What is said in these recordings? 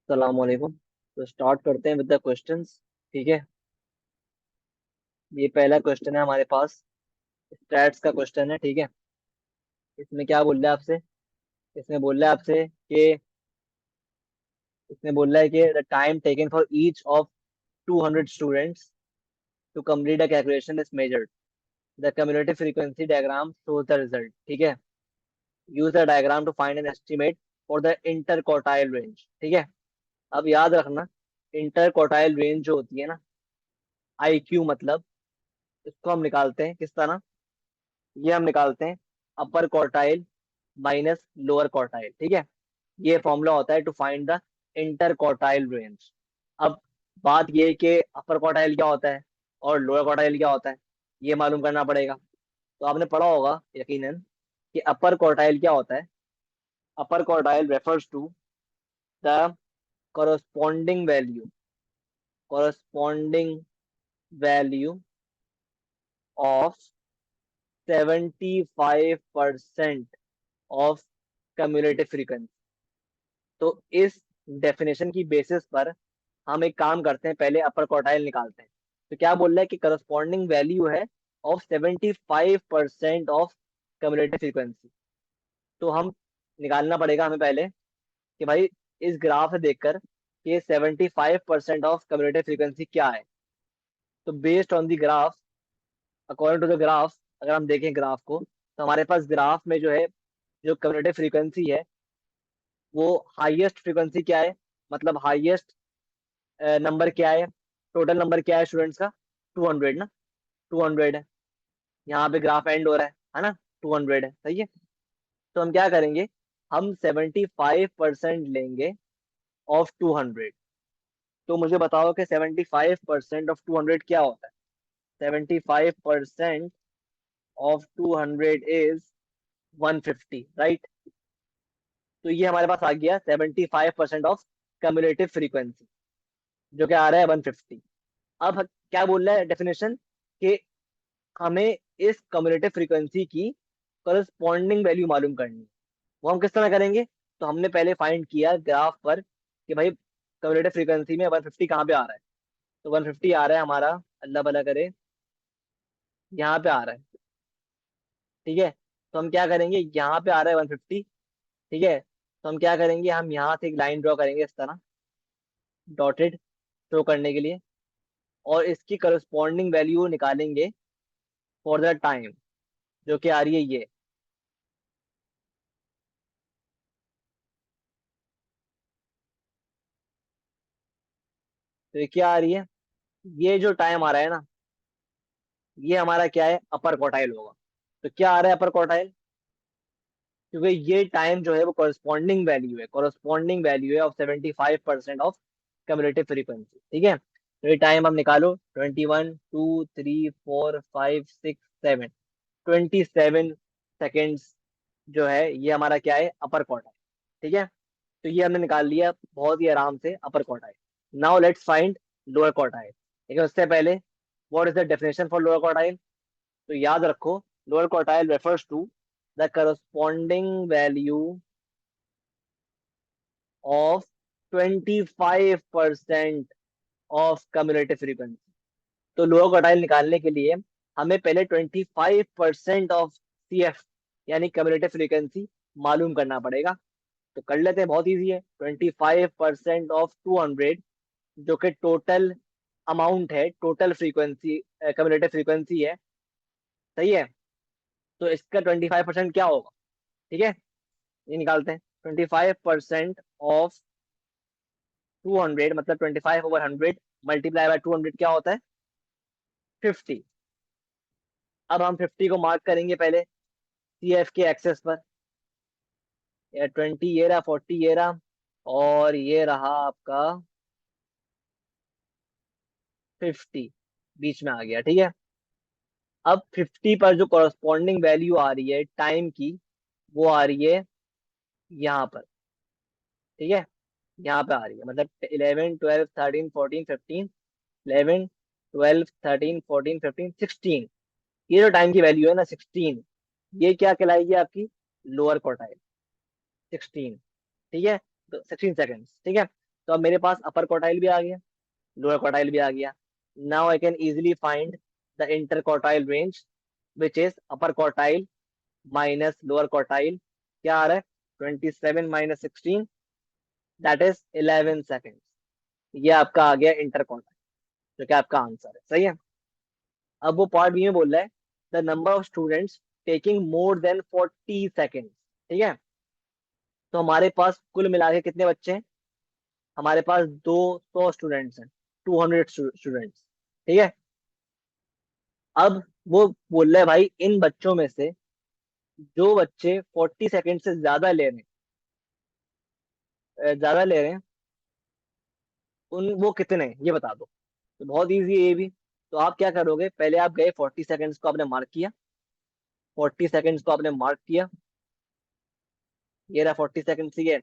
अस्सलाम वालेकुम। तो स्टार्ट करते हैं विद द क्वेश्चंस। ठीक है। ये पहला क्वेश्चन है हमारे पास। स्टैट्स का क्वेश्चन है। ठीक है। इसमें क्या बोल रहा है आपसे? इसमें बोल रहा है आपसे कि इसमें बोल रहा है कि the time taken for each of 200 students to complete a calculation is measured. The cumulative frequency diagram shows the result. ठीक है। Use the diagram to find an estimate for the interquartile range. ठीक है। अब याद रखना, inter quartile range जो होती है ना, आई क्यू मतलब, इसको हम निकालते हैं किस तरह? ये हम निकालते हैं upper quartile minus lower quartile. ठीक है। ये फॉर्मूला होता है to find the interquartile range. अब बात ये है कि अपर क्वार्टाइल क्या होता है और लोअर क्वार्टाइल क्या होता है, ये मालूम करना पड़ेगा। तो आपने पढ़ा होगा यकीनन कि अपर क्वार्टाइल क्या होता है। Upper quartile refers to the corresponding value corresponding value of 75% of cumulative frequency। तो इस डेफिनेशन की बेसिस पर हम एक काम करते हैं, पहले अपर क्वार्टाइल निकालते हैं। तो क्या बोल रहा है कि करस्पॉन्डिंग वैल्यू है ऑफ 75% ऑफ कम्युलेटिव फ्रीक्वेंसी। तो हम निकालना पड़ेगा हमें पहले कि भाई इस ग्राफ से देखकर कि 75% ऑफ कम्युलेटिव फ्रीक्वेंसी क्या है। तो based on the graph, according to the graph, अगर हम देखें ग्राफ को, तो हमारे पास ग्राफ में जो है, जो कम्युलेटिव फ्रीक्वेंसी है, वो हाईएस्ट फ्रीक्वेंसी क्या है, मतलब हाईएस्ट नंबर क्या है, टोटल नंबर क्या है स्टूडेंट्स का? 200 ना। 200 है। यहाँ पे ग्राफ एंड हो रहा है ना? 200 है, सही है। तो हम क्या करेंगे, हम 75% लेंगे ऑफ 200। तो मुझे बताओ कि 75% ऑफ 200 क्या होता है? 75% ऑफ 200 इज 150, राइट? तो ये हमारे पास आ गया 75% ऑफ कम्युलेटिव फ्रीक्वेंसी, जो कि आ रहा है 150। अब क्या बोल रहा है डेफिनेशन, कि हमें इस कम्युलेटिव फ्रीक्वेंसी की करस्पॉन्डिंग वैल्यू मालूम करनी है। वो हम किस तरह करेंगे? तो हमने पहले फाइंड किया ग्राफ पर कि भाई कम्युलेटिव फ्रीक्वेंसी में 150 कहाँ पे आ रहा है। तो 150 आ रहा है हमारा, अल्लाह भला करे, यहाँ पे आ रहा है। ठीक है। तो हम क्या करेंगे, यहाँ पे आ रहा है 150। ठीक है। तो हम क्या करेंगे, हम यहाँ से एक लाइन ड्रॉ करेंगे इस तरह, डॉटेड शो करने के लिए, और इसकी करस्पॉन्डिंग वैल्यू निकालेंगे फॉर द टाइम, जो कि आ रही है ये। तो ये क्या आ रही है, ये जो टाइम आ रहा है ना, ये हमारा क्या है, अपर क्वार्टाइल होगा। तो क्या आ रहा है अपर क्वार्टाइल? क्योंकि ये टाइम जो है वो कॉरस्पॉन्डिंग वैल्यू है ऑफ 75% ऑफ कम्युलेटिव फ्रीक्वेंसी। ठीक है। तो ये टाइम हम निकालो, 21 2 3 4 5 6 7, 27 सेकेंड्स जो है, ये हमारा क्या है, अपर क्वार्टाइल। ठीक है। तो ये हमने निकाल लिया बहुत ही आराम से, upper quartile. Now let's find lower quartile. लेकिन उससे पहले, what is the definition for lower quartile? तो याद रखो, lower quartile refers to the corresponding value of 25% of cumulative frequency. तो लोअर क्वार्टाइल निकालने के लिए हमें पहले 25% ऑफ सी एफ, यानी कम्युलेटिव फ्रीक्वेंसी, मालूम करना पड़ेगा। तो कर लेते हैं, बहुत ईजी है। 25% ऑफ 200, जो कि टोटल अमाउंट है, टोटल फ्रीक्वेंसी, कम्युलेटिव फ्रीक्वेंसी है, सही है। तो इसका 25% क्या होगा? ठीक है, ये निकालते हैं। 25% ऑफ 200 मतलब 25/100 मल्टीप्लाई बाय 200 क्या होता है? 50। अब हम 50 को मार्क करेंगे पहले सी एफ के एक्सेस पर। या 20 ये रहा, 40 ये रहा, और ये रहा आपका 50, बीच में आ गया। ठीक है। अब 50 पर जो कॉरस्पॉन्डिंग वैल्यू आ रही है टाइम की, वो आ रही है यहाँ पर। ठीक है। यहाँ पे आ रही है, मतलब 11 12 13 14 15, 11 12 13 14 15 16। ये जो टाइम की वैल्यू है ना, 16, ये क्या कहलाएगी आपकी? Lower quartile. 16। ठीक है। तो 16 सेकेंड्स। ठीक है। तो अब मेरे पास अपर क्वार्टाइल भी आ गया, लोअर क्वार्टाइल भी आ गया। Now I can easily find the interquartile range which is upper quartile minus lower quartile. क्या आ रहा है? 27 - 16, दैट इज 11 सेकेंड। ये आपका आ गया इंटर क्वार्टाइल, जो कि आपका आंसर है। सही है। अब वो पार्ट बी में बोल रहा है the number of students taking more than 40 second. ठीक है। तो हमारे पास कुल मिला के कितने बच्चे हैं? हमारे पास 200 स्टूडेंट्स हैं, 200 स्टूडेंट्स। ठीक है। अब वो बोल रहा है भाई इन बच्चों में से जो बच्चे 40 सेकेंड से ज्यादा ले रहे हैं, ज्यादा ले रहे हैं, उन वो कितने हैं ये बता दो। तो बहुत इजी है ये भी। तो आप क्या करोगे, पहले आप गए 40 सेकेंड्स को आपने मार्क किया, 40 सेकेंड्स को आपने मार्क किया, ये रहा 40 सेकेंड। ठीक है।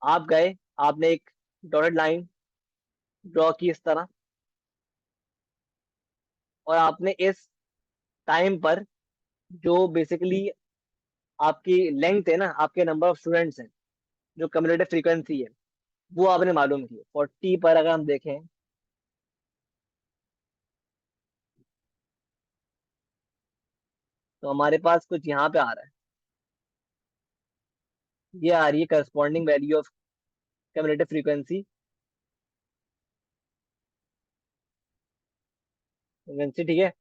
आप गए, आपने एक डॉटेड लाइन ड्रॉ की इस तरह, और आपने इस टाइम पर जो बेसिकली आपकी लेंथ है ना, आपके नंबर ऑफ स्टूडेंट्स हैं, जो कम्युलेटिव फ्रीक्वेंसी है, वो आपने मालूम की। 40 पर अगर हम देखें, तो हमारे पास कुछ यहाँ पे आ रहा है। ये आ रही है corresponding value of cumulative frequency, frequency. ठीक है।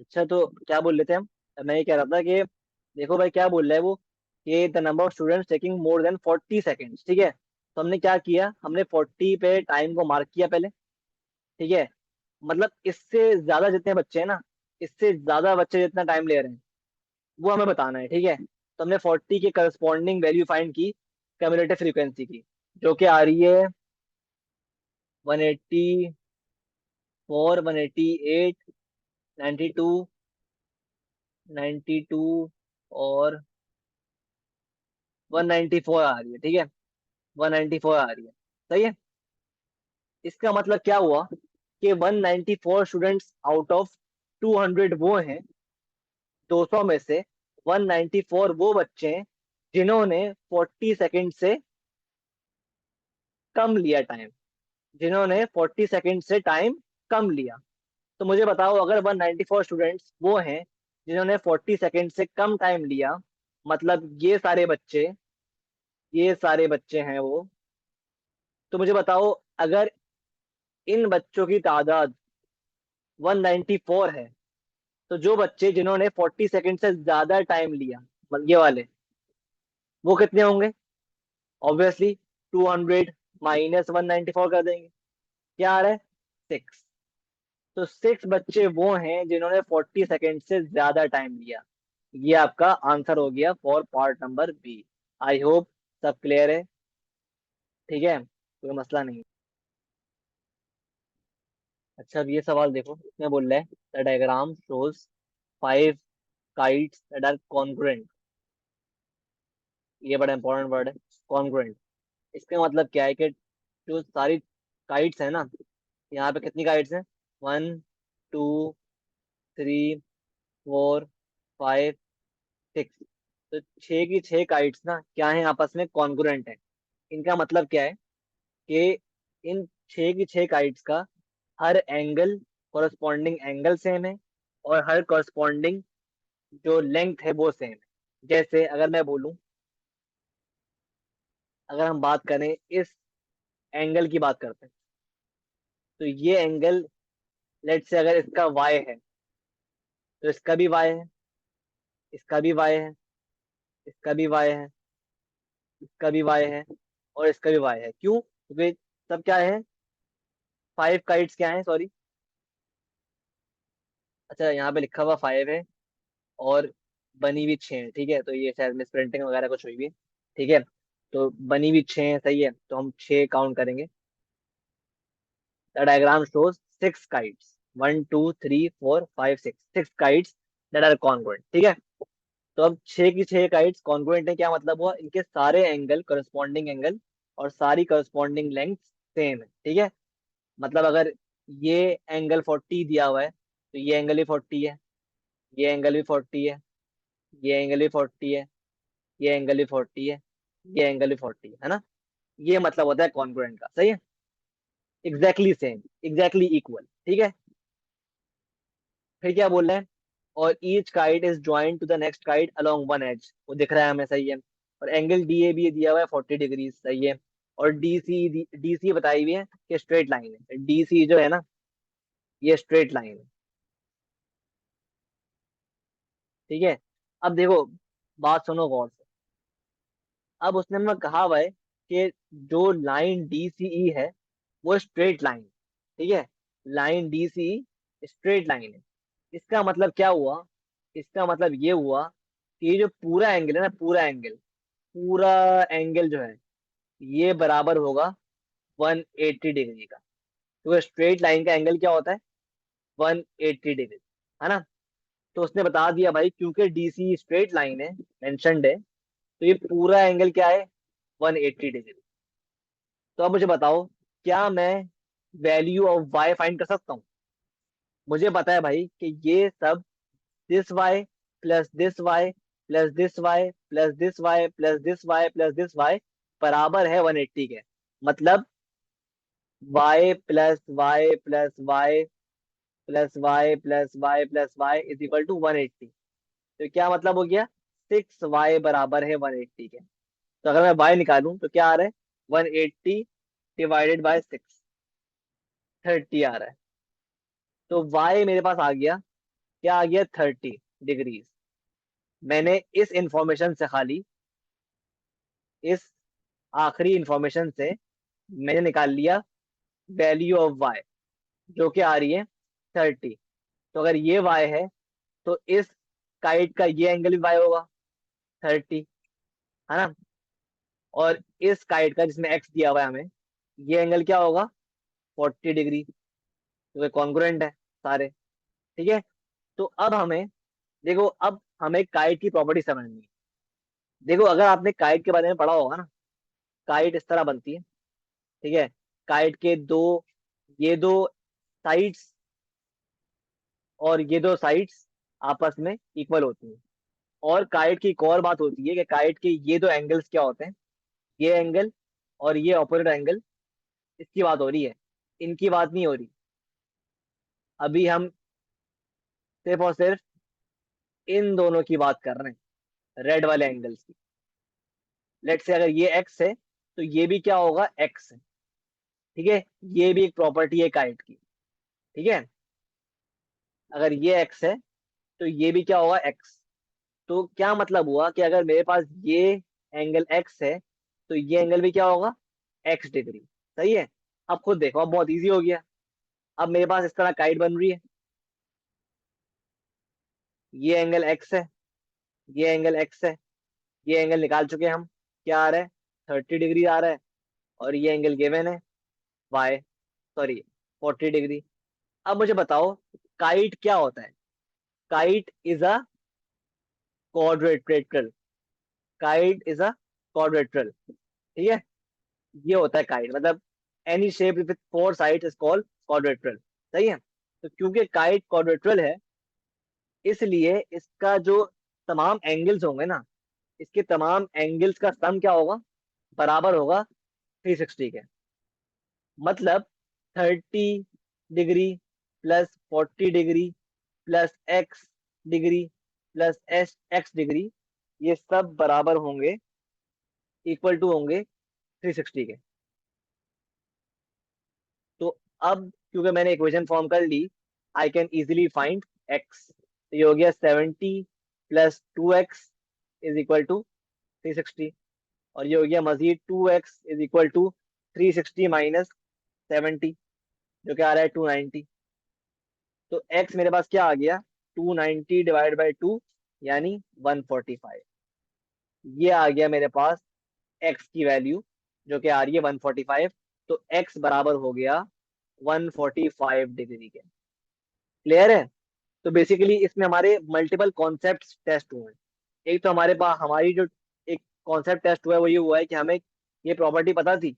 अच्छा तो क्या बोल रहे थे हम? मैं ये कह रहा था कि देखो भाई क्या बोल रहा है वो, कि the number of students taking more than 40 seconds, ठीक है। तो हमने क्या किया, हमने 40 पे टाइम को मार्क किया पहले, ठीक है। मतलब इससे ज्यादा जितने बच्चे हैं ना, इससे ज्यादा बच्चे जितना टाइम ले रहे हैं वो हमें बताना है, ठीक है। तो हमने 40 के करस्पॉन्डिंग वैल्यू फाइंड की कम्युलेटिव फ्रीक्वेंसी की, जो कि आ रही है 184, 188, 92, 92 और 194 आ रही है, ठीक है। 194 आ रही है, सही है। इसका मतलब क्या हुआ कि 194 स्टूडेंट्स आउट ऑफ 200 वो हैं, 200 में से 194 वो बच्चे हैं जिन्होंने 40 सेकंड से कम लिया टाइम, जिन्होंने 40 सेकंड से टाइम कम लिया। तो मुझे बताओ, अगर 194 स्टूडेंट्स वो हैं जिन्होंने 40 सेकंड से कम टाइम लिया, मतलब ये सारे बच्चे हैं वो, तो मुझे बताओ, अगर इन बच्चों की तादाद 194 है, तो जो बच्चे जिन्होंने 40 सेकंड से ज्यादा टाइम लिया, मतलब ये वाले, वो कितने होंगे? ऑब्वियसली 200 माइनस 194 कर देंगे, क्या आ रहा है? 6। तो 6 बच्चे वो हैं जिन्होंने 40 सेकंड से ज्यादा टाइम लिया। ये आपका आंसर हो गया for part number B. I hope सब क्लियर है, ठीक है, कोई मसला नहीं। अच्छा अब ये सवाल देखो, इसमें बोल रहा है the diagram shows 5 kites that are congruent। ये बड़ा इंपॉर्टेंट वर्ड है, कॉन्ग्रुएंट। इसका मतलब क्या है कि जो सारी काइट्स है ना, यहाँ पे कितनी काइट्स हैं? 1, 2, 3, 4, 5, 6। तो 6 की 6 काइट्स ना क्या है, आपस में कॉन्ग्रुएंट है। इनका मतलब क्या है कि इन 6 की 6 काइट्स का हर एंगल, कॉरस्पॉन्डिंग एंगल सेम है, और हर कॉरस्पॉन्डिंग जो लेंथ है वो सेम है। जैसे अगर मैं बोलूं, अगर हम बात करें इस एंगल की बात करते हैं, तो ये एंगल, लेट से अगर इसका वाई है, तो इसका भी वाई है, इसका भी वाई है, इसका भी वाई है, इसका भी वाई है, और इसका भी वाई है। क्यों? क्योंकि सब क्या है, 5 काइट्स क्या है, सॉरी। अच्छा यहाँ पे लिखा हुआ 5 है और बनी हुई 6 है, ठीक है। तो ये शायद मिस प्रिंटिंग वगैरह कुछ हुई भी है, ठीक है। तो बनी हुई 6 है, सही है, तो हम 6 काउंट करेंगे। The diagram shows 6 kites, 1, 2, 3, 4, 5, 6, 6 kites that are congruent, ठीक है। तो अब 6 की 6 काइट्स कॉन्ग्रुएंट है, क्या मतलब हुआ? इनके सारे एंगल, करस्पॉन्डिंग एंगल और सारी करस्पॉन्डिंग लेंथ सेम है, ठीक है। मतलब अगर ये एंगल 40 दिया हुआ है, तो ये एंगल भी 40 है, ये एंगल भी 40 है, ये एंगल भी 40 है, ये एंगल भी 40 है, ये एंगल भी 40 है ना। ये मतलब होता है कॉन्ग्रुएंट का, सही है। एग्जैक्टली सेम, एग्जैक्टली इक्वल, ठीक है। फिर क्या बोल रहे हैं? और each kite is joint to the next kite along one edge, वो दिख रहा है हमें, सही है। और एंगल डी ए भी दिया हुआ है 40 डिग्री, सही है। और डी सी बताई हुई है कि स्ट्रेट लाइन है, डी सी जो है ना, ये स्ट्रेट लाइन है, ठीक है। अब देखो, बात सुनो गौर से। अब उसने हमें कहा हुआ है कि जो लाइन डी सी ई है वो स्ट्रेट लाइन, ठीक है। लाइन डी सी ई स्ट्रेट लाइन है। इसका मतलब क्या हुआ? इसका मतलब ये हुआ कि ये जो पूरा एंगल है ना, पूरा एंगल जो है, ये बराबर होगा 180 डिग्री का। तो स्ट्रेट लाइन का एंगल क्या होता है? 180 डिग्री, है ना। तो उसने बता दिया भाई, क्योंकि डीसी स्ट्रेट लाइन है, मेंशनड है, तो ये पूरा एंगल क्या है? 180 डिग्री। तो अब मुझे बताओ, क्या मैं वैल्यू ऑफ वाई फाइंड कर सकता हूँ? मुझे पता है भाई कि ये सब this y plus this y plus this y plus this y plus this y plus this y बराबर है 180 के। मतलब y plus y plus y plus y plus y plus y is equal to 180। तो क्या मतलब हो गया? 6 Y बराबर है 180 के। तो अगर मैं वाई निकालूं तो क्या आ रहा है? 180 डिवाइडेड बाय 6, 30 आ रहा है। तो वाई मेरे पास आ गया क्या आ गया 30 डिग्रीज। मैंने इस इंफॉर्मेशन से खाली, इस आखिरी इंफॉर्मेशन से मैंने निकाल लिया वैल्यू ऑफ वाई, जो कि आ रही है 30। तो अगर ये वाई है तो इस काइट का ये एंगल भी वाई होगा 30, है ना। और इस काइट का जिसमें एक्स दिया हुआ है हमें, ये एंगल क्या होगा 40 डिग्री, तो कॉन्ग्रुएंट है सारे। ठीक है। तो अब हमें, देखो अब हमें काइट की प्रॉपर्टी समझनी है। देखो अगर आपने काइट के बारे में पढ़ा होगा ना, काइट इस तरह बनती है। ठीक है। काइट के दो, ये दो साइड्स और ये दो साइड्स आपस में इक्वल होती हैं। और काइट की एक और बात होती है कि काइट के ये दो एंगल्स क्या होते हैं, ये एंगल और ये ऑपोजिट एंगल, इसकी बात हो रही है, इनकी बात नहीं हो रही। अभी हम सिर्फ और सिर्फ इन दोनों की बात कर रहे हैं, रेड वाले एंगल्स की। लेट से अगर ये एक्स है तो ये भी क्या होगा, एक्स है। ठीक है। ये भी एक प्रॉपर्टी है काइट की। ठीक है। अगर ये एक्स है तो ये भी क्या होगा, एक्स। तो क्या मतलब हुआ कि अगर मेरे पास ये एंगल एक्स है तो ये एंगल भी क्या होगा, एक्स डिग्री। सही है। अब खुद देखो, अब बहुत इजी हो गया। अब मेरे पास इस तरह काइट बन रही है, ये एंगल एक्स है, ये एंगल एक्स है, ये एंगल निकाल चुके हैं हम, क्या आ रहा है 30 डिग्री आ रहा है। और ये एंगल गिवन है वाई, सॉरी 40 डिग्री। अब मुझे बताओ काइट क्या होता है। Kite is a quadrilateral. Kite is a quadrilateral. ठीक है। ये होता है काइट, मतलब any shape with 4 sides is called quadrilateral. सही है। तो क्योंकि काइट क्वाड्रेट्रल है, इसलिए इसका जो तमाम एंगल्स होंगे ना, इसके तमाम एंगल्स का सम क्या होगा, बराबर होगा 360 के। मतलब 30 degree plus 40 degree plus x degree plus x degree, ये सब बराबर होंगे, इक्वल टू होंगे 360 के। तो अब क्योंकि मैंने इक्वेशन फॉर्म कर ली, I can easily find x. तो ये हो गया 70 + 2x इज इक्वल टू 360। और ये हो गया मजीद 2x इज इक्वल टू 360 - 70, जो कि आ रहा है 290। तो x मेरे पास क्या आ गया, 290/2, यानी 145। ये आ गया मेरे पास x की वैल्यू, जो कि आ रही है 145। तो x बराबर हो गया 145 डिग्री के। क्लियर है। तो बेसिकली इसमें हमारे मल्टीपल कॉन्सेप्ट टेस्ट हुए हैं। एक तो हमारे पास हमारी जो एक कॉन्सेप्ट टेस्ट हुआ है वो ये हुआ है कि हमें ये प्रॉपर्टी पता थी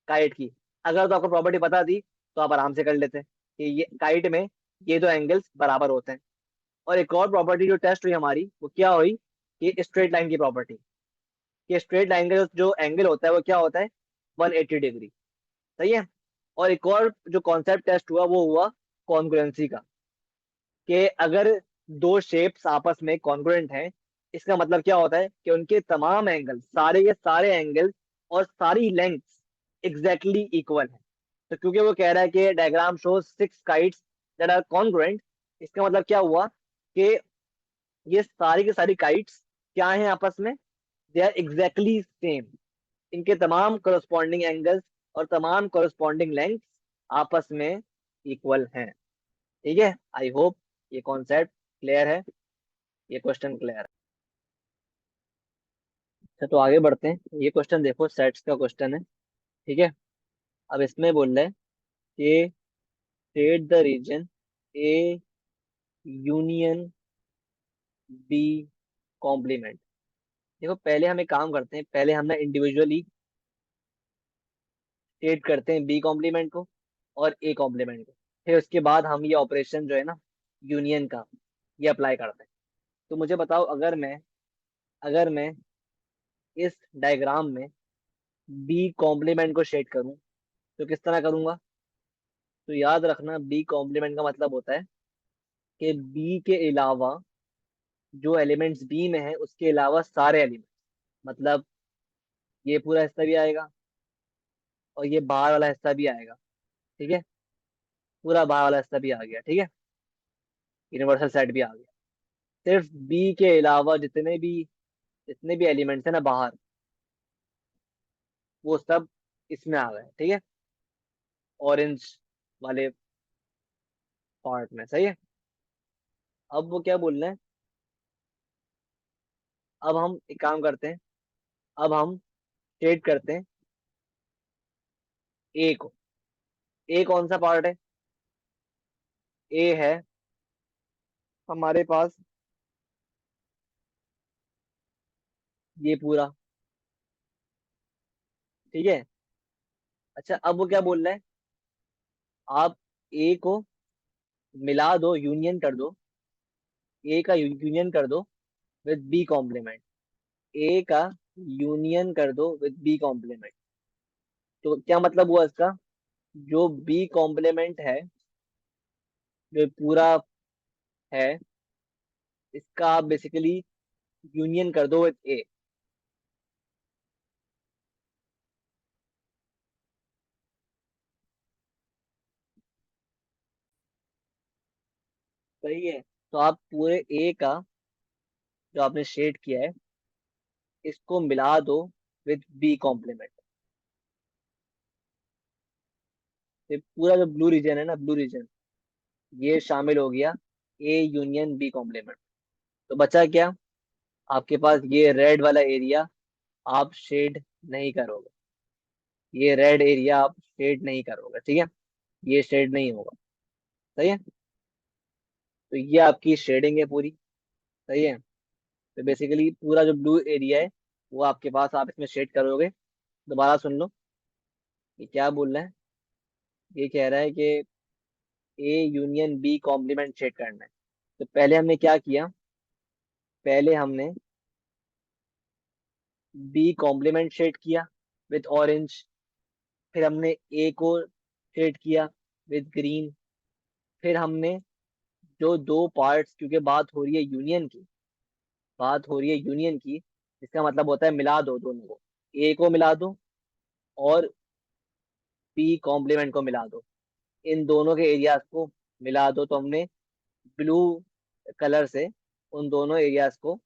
काइट की। अगर तो आपको प्रॉपर्टी पता थी तो आप आराम से कर लेते कि ये काइट में ये दो एंगल्स बराबर होते हैं। और एक और प्रॉपर्टी जो टेस्ट हुई हमारी वो क्या हुई, कि स्ट्रेट लाइन की प्रॉपर्टी, कि स्ट्रेट लाइन का जो एंगल होता है वो क्या होता है 180 डिग्री। सही है। और एक और जो कॉन्सेप्ट टेस्ट हुआ वो हुआ कॉन्ग्रुएंसी का, कि अगर दो शेप्स आपस में कॉन्ग्रुएंट हैं, इसका मतलब क्या होता है कि उनके तमाम एंगल, सारे के सारे एंगल और सारी लेंथ एग्जैक्टली इक्वल है। तो क्योंकि वो कह रहा है कि diagram shows 6 kites that are congruent, इसका मतलब क्या हुआ कि ये सारी की सारी काइट्स क्या हैं आपस में, दे आर एग्जैक्टली सेम। इनके तमाम करस्पॉन्डिंग एंगल्स और तमाम करस्पॉन्डिंग लेंथ आपस में इक्वल हैं। ठीक है। आई होप ये कॉन्सेप्ट क्लियर है, ये क्वेश्चन क्लियर है। अच्छा तो आगे बढ़ते हैं। ये क्वेश्चन देखो, सेट्स का क्वेश्चन है। ठीक है। अब इसमें बोल रहे हैं कि state the region A union B complement. देखो पहले हम एक काम करते हैं, पहले हम ना इंडिविजुअली स्टेट करते हैं बी कॉम्प्लीमेंट को और ए कॉम्प्लीमेंट को। फिर उसके बाद हम ये ऑपरेशन जो है ना यूनियन का, ये अप्लाई करते हैं। तो मुझे बताओ, अगर मैं इस डायग्राम में बी कॉम्प्लीमेंट को शेड करूं तो किस तरह करूंगा। तो याद रखना, बी कॉम्प्लीमेंट का मतलब होता है कि बी के अलावा जो एलिमेंट्स बी में है उसके अलावा सारे एलिमेंट्स, मतलब ये पूरा हिस्सा भी आएगा और ये बाहर वाला हिस्सा भी आएगा। ठीक है। पूरा बाहर वाला हिस्सा भी आ गया। ठीक है। यूनिवर्सल सेट भी आ गया। सिर्फ बी के अलावा जितने भी एलिमेंट्स है ना बाहर, वो सब इसमें आ गए, ठीक है, ऑरेंज वाले पार्ट में, सही है। अब वो क्या बोल रहे हैं, अब हम एक काम करते हैं, अब हम शेड करते हैं ए को। ए कौन सा पार्ट है? ए है हमारे पास ये पूरा, ठीक है। अच्छा, अब वो क्या बोल रहे हैं, आप ए को मिला दो, यूनियन कर दो, ए का यूनियन कर दो विद बी कॉम्प्लीमेंट। ए का यूनियन कर दो विद बी कॉम्प्लीमेंट। तो क्या मतलब हुआ इसका, जो बी कॉम्प्लीमेंट है, जो पूरा है, इसका आप बेसिकली यूनियन कर दो विद ए। सही है। तो आप पूरे ए का जो आपने शेड किया है, इसको मिला दो विद बी कॉम्प्लीमेंट। ये पूरा जो ब्लू रीजन है ना, ब्लू रीजन, ये शामिल हो गया ए यूनियन बी कॉम्प्लीमेंट। तो बचा क्या, आपके पास ये रेड वाला एरिया आप शेड नहीं करोगे, ये रेड एरिया आप शेड नहीं करोगे, ठीक है, ये शेड नहीं होगा। सही है। तो ये आपकी शेडिंग है पूरी। सही है। तो बेसिकली पूरा जो ब्लू एरिया है, वो आपके पास, आप इसमें शेड करोगे। दोबारा सुन लो, ये क्या बोल रहा है, ये कह रहा है कि A union B complement shade करना है। तो पहले हमने क्या किया, पहले हमने बी कॉम्प्लीमेंट शेड किया विद ऑरेंज, फिर हमने ए को शेड किया विद ग्रीन, फिर हमने जो दो पार्ट्स, क्योंकि बात हो रही है यूनियन की, बात हो रही है यूनियन की, इसका मतलब होता है मिला दो दोनों को, ए को मिला दो और बी कॉम्प्लीमेंट को मिला दो, इन दोनों के एरियाज को मिला दो। तो हमने ब्लू कलर से उन दोनों एरियाज को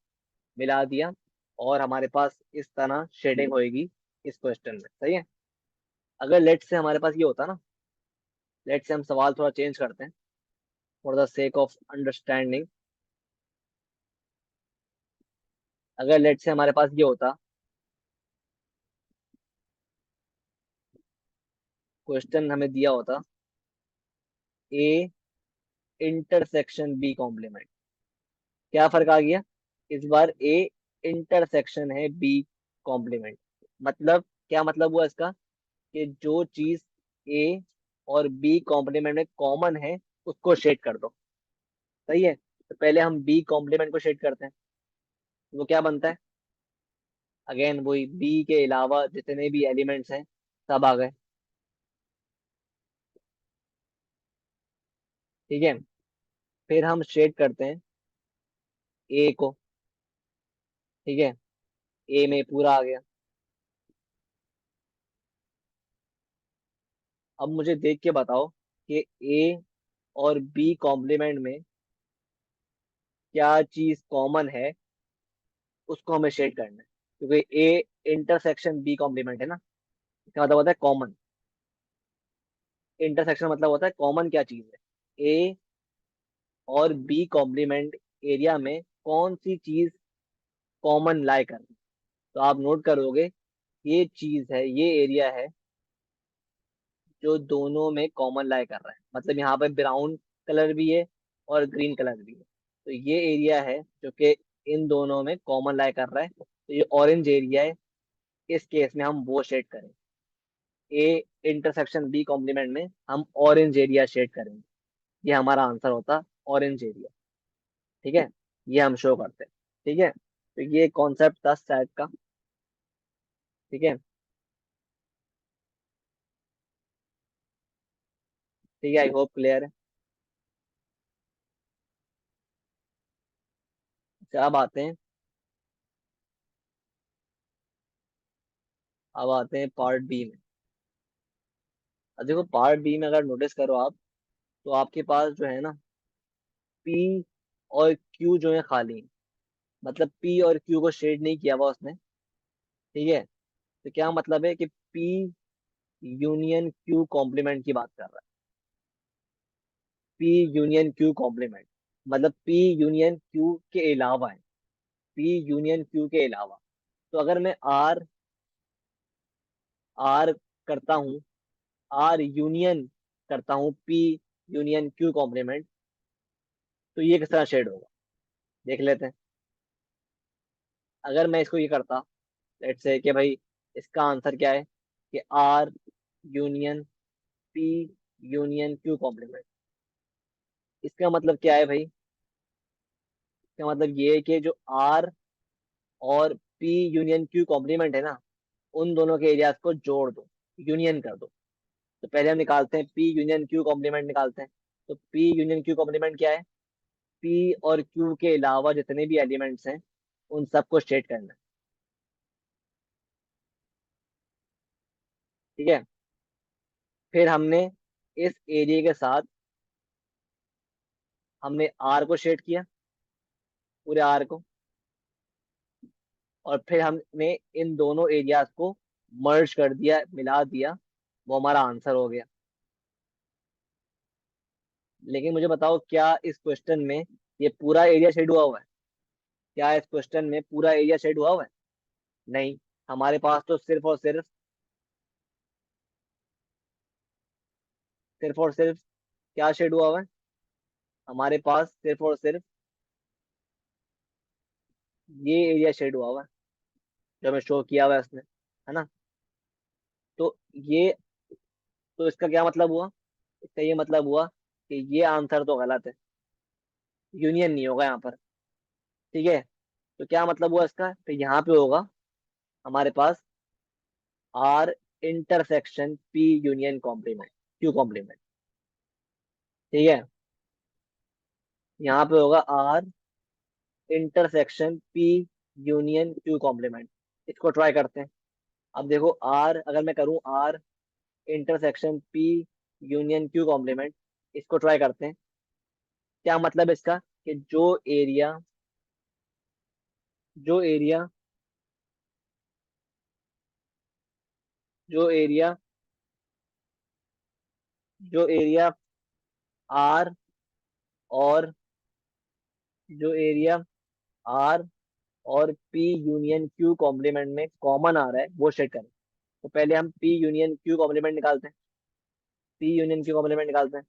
मिला दिया, और हमारे पास इस तरह शेडिंग होएगी इस क्वेश्चन में। सही है। अगर लेट से हमारे पास ये होता ना, लेट से हम सवाल थोड़ा चेंज करते हैं for the sake of understanding. अगर लेट से हमारे पास ये होता, क्वेश्चन हमें दिया होता ए इंटरसेक्शन बी कॉम्प्लीमेंट, क्या फर्क आ गया, इस बार ए इंटरसेक्शन है बी कॉम्प्लीमेंट। मतलब क्या मतलब हुआ इसका, कि जो चीज ए और बी कॉम्प्लीमेंट में कॉमन है, उसको शेड कर दो। सही है। तो पहले हम बी कॉम्प्लीमेंट को शेड करते हैं, तो वो क्या बनता है, अगेन वही बी के अलावा जितने भी एलिमेंट्स हैं सब आ गए, ठीक है। फिर हम शेड करते हैं ए को, ठीक है, ए में पूरा आ गया। अब मुझे देख के बताओ कि ए और बी कॉम्प्लीमेंट में क्या चीज कॉमन है, उसको हमें शेड करना है। क्योंकि ए इंटरसेक्शन बी कॉम्प्लीमेंट है ना, इसका मतलब होता है कॉमन। इंटरसेक्शन मतलब होता है कॉमन क्या चीज है, ए और बी कॉम्प्लीमेंट एरिया में कौन सी चीज कॉमन लाई कर रही है। तो आप नोट करोगे, ये चीज है, ये एरिया है जो दोनों में कॉमन लाई कर रहा है। मतलब यहाँ पे ब्राउन कलर भी है और ग्रीन कलर भी है, तो ये एरिया है जो कि इन दोनों में कॉमन लाई कर रहा है। तो ये ऑरेंज एरिया है, इस केस में हम वो शेड करें, ए इंटरसेक्शन बी कॉम्प्लीमेंट में हम ऑरेंज एरिया शेड करेंगे। ये हमारा आंसर होता ऑरेंज एरिया, ठीक है। ये हम शो करते हैं, ठीक है। तो ये कॉन्सेप्ट था सेट का, ठीक है। ठीक है, आई होप क्लियर है। अच्छा, अब आते हैं पार्ट बी में। अब देखो पार्ट बी में अगर नोटिस करो आप, तो आपके पास जो है ना, पी और क्यू जो है खाली हैं। मतलब पी और क्यू को शेड नहीं किया हुआ उसने। ठीक है। तो क्या मतलब है कि पी यूनियन क्यू कॉम्प्लीमेंट की बात कर रहा है। पी यूनियन क्यू कॉम्प्लीमेंट मतलब पी यूनियन क्यू के अलावा है। पी यूनियन क्यू के अलावा। तो अगर मैं आर आर करता हूँ, आर यूनियन करता हूँ पी यूनियन क्यू कॉम्प्लीमेंट, तो ये किस तरह शेड होगा देख लेते हैं। अगर मैं इसको ये करता, लेट्स से कि भाई इसका आंसर क्या है कि R union P union Q complement. इसका मतलब क्या है भाई? इसका मतलब ये है कि जो आर और पी यूनियन क्यू कॉम्प्लीमेंट है ना, उन दोनों के एरियाज को जोड़ दो, यूनियन कर दो। तो पहले हम निकालते हैं पी यूनियन क्यू कॉम्प्लीमेंट निकालते हैं। तो पी यूनियन क्यू कॉम्प्लीमेंट क्या है? पी और क्यू के अलावा जितने भी एलिमेंट्स हैं उन सबको स्टेट करना है। ठीक है। फिर हमने इस एरिया के साथ हमने आर को शेड किया, पूरे आर को। और फिर हमने इन दोनों एरियाज को मर्ज कर दिया, मिला दिया। वो हमारा आंसर हो गया। लेकिन मुझे बताओ, क्या इस क्वेश्चन में ये पूरा एरिया शेड हुआ हुआ है? क्या इस क्वेश्चन में पूरा एरिया शेड हुआ हुआ है? नहीं। हमारे पास तो सिर्फ और सिर्फ क्या शेड हुआ हुआ है? हमारे पास सिर्फ और सिर्फ ये एरिया शेड हुआ हुआ है, जो हमें शो किया हुआ है उसने, है ना? तो ये, तो इसका क्या मतलब हुआ? इसका ये मतलब हुआ कि ये आंसर तो गलत है। यूनियन नहीं होगा यहाँ पर। ठीक है। तो क्या मतलब हुआ इसका? तो यहाँ पे होगा हमारे पास R intersection P union complement Q complement. ठीक है। यहाँ पे होगा R intersection P union Q complement. इसको ट्राई करते हैं। अब देखो, आर अगर मैं करूँ R intersection P union Q complement, इसको ट्राई करते हैं। क्या मतलब है इसका? कि जो एरिया जो एरिया जो एरिया आर और जो एरिया आर और पी यूनियन क्यू कॉम्प्लीमेंट में कॉमन आ रहा है वो सेट करें। तो पहले हम पी यूनियन क्यू कॉम्प्लीमेंट निकालते हैं। पी यूनियन क्यू कॉम्प्लीमेंट निकालते हैं।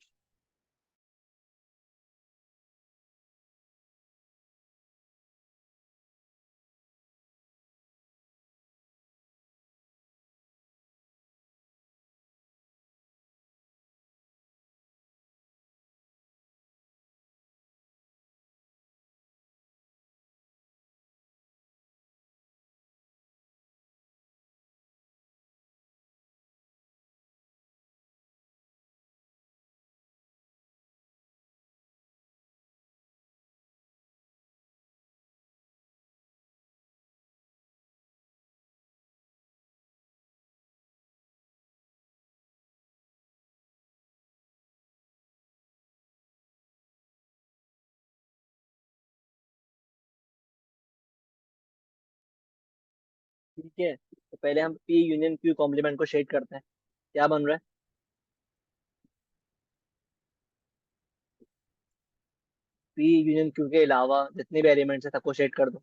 ठीक है। तो पहले हम पी यूनियन क्यू कॉम्प्लीमेंट को शेड करते हैं। क्या बन रहा है? पी यूनियन क्यू के अलावा जितने भी एलिमेंट्स है सबको शेड कर दो।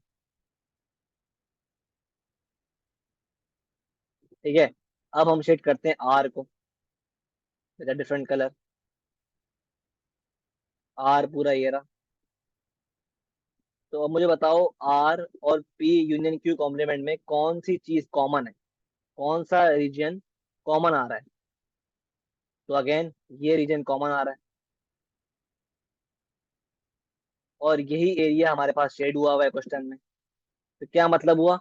ठीक है। अब हम शेड करते हैं आर को विद डिफरेंट कलर। आर पूरा ये रहा। तो अब मुझे बताओ, आर और पी यूनियन क्यू कॉम्प्लीमेंट में कौन सी चीज कॉमन है? कौन सा रीजन कॉमन आ रहा है? तो अगेन ये रीजन कॉमन आ रहा है, और यही एरिया हमारे पास शेड हुआ हुआ है क्वेश्चन में। तो क्या मतलब हुआ?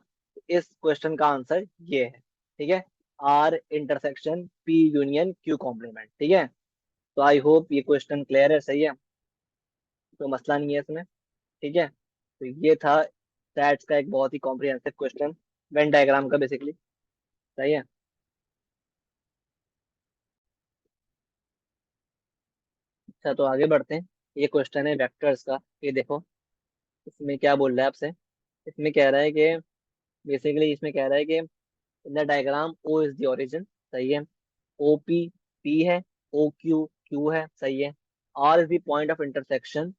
इस क्वेश्चन का आंसर ये है। ठीक है। R intersection P union Q complement. ठीक है। तो आई होप ये क्वेश्चन क्लियर है, सही है, कोई मसला नहीं है इसमें। ठीक है। तो ये था स्टैट्स का एक बहुत ही कॉम्प्रिहेंसिव क्वेश्चन, वेन डायग्राम का बेसिकली। सही है। अच्छा, तो आगे बढ़ते हैं। ये क्वेश्चन है वेक्टर्स का। ये देखो, इसमें क्या बोल रहा है आपसे। इसमें कह रहा है कि बेसिकली इसमें कह रहा है कि in the diagram O is the origin, सही है। ओ पी पी है, ओ क्यू क्यू है, सही है। R is the point of intersection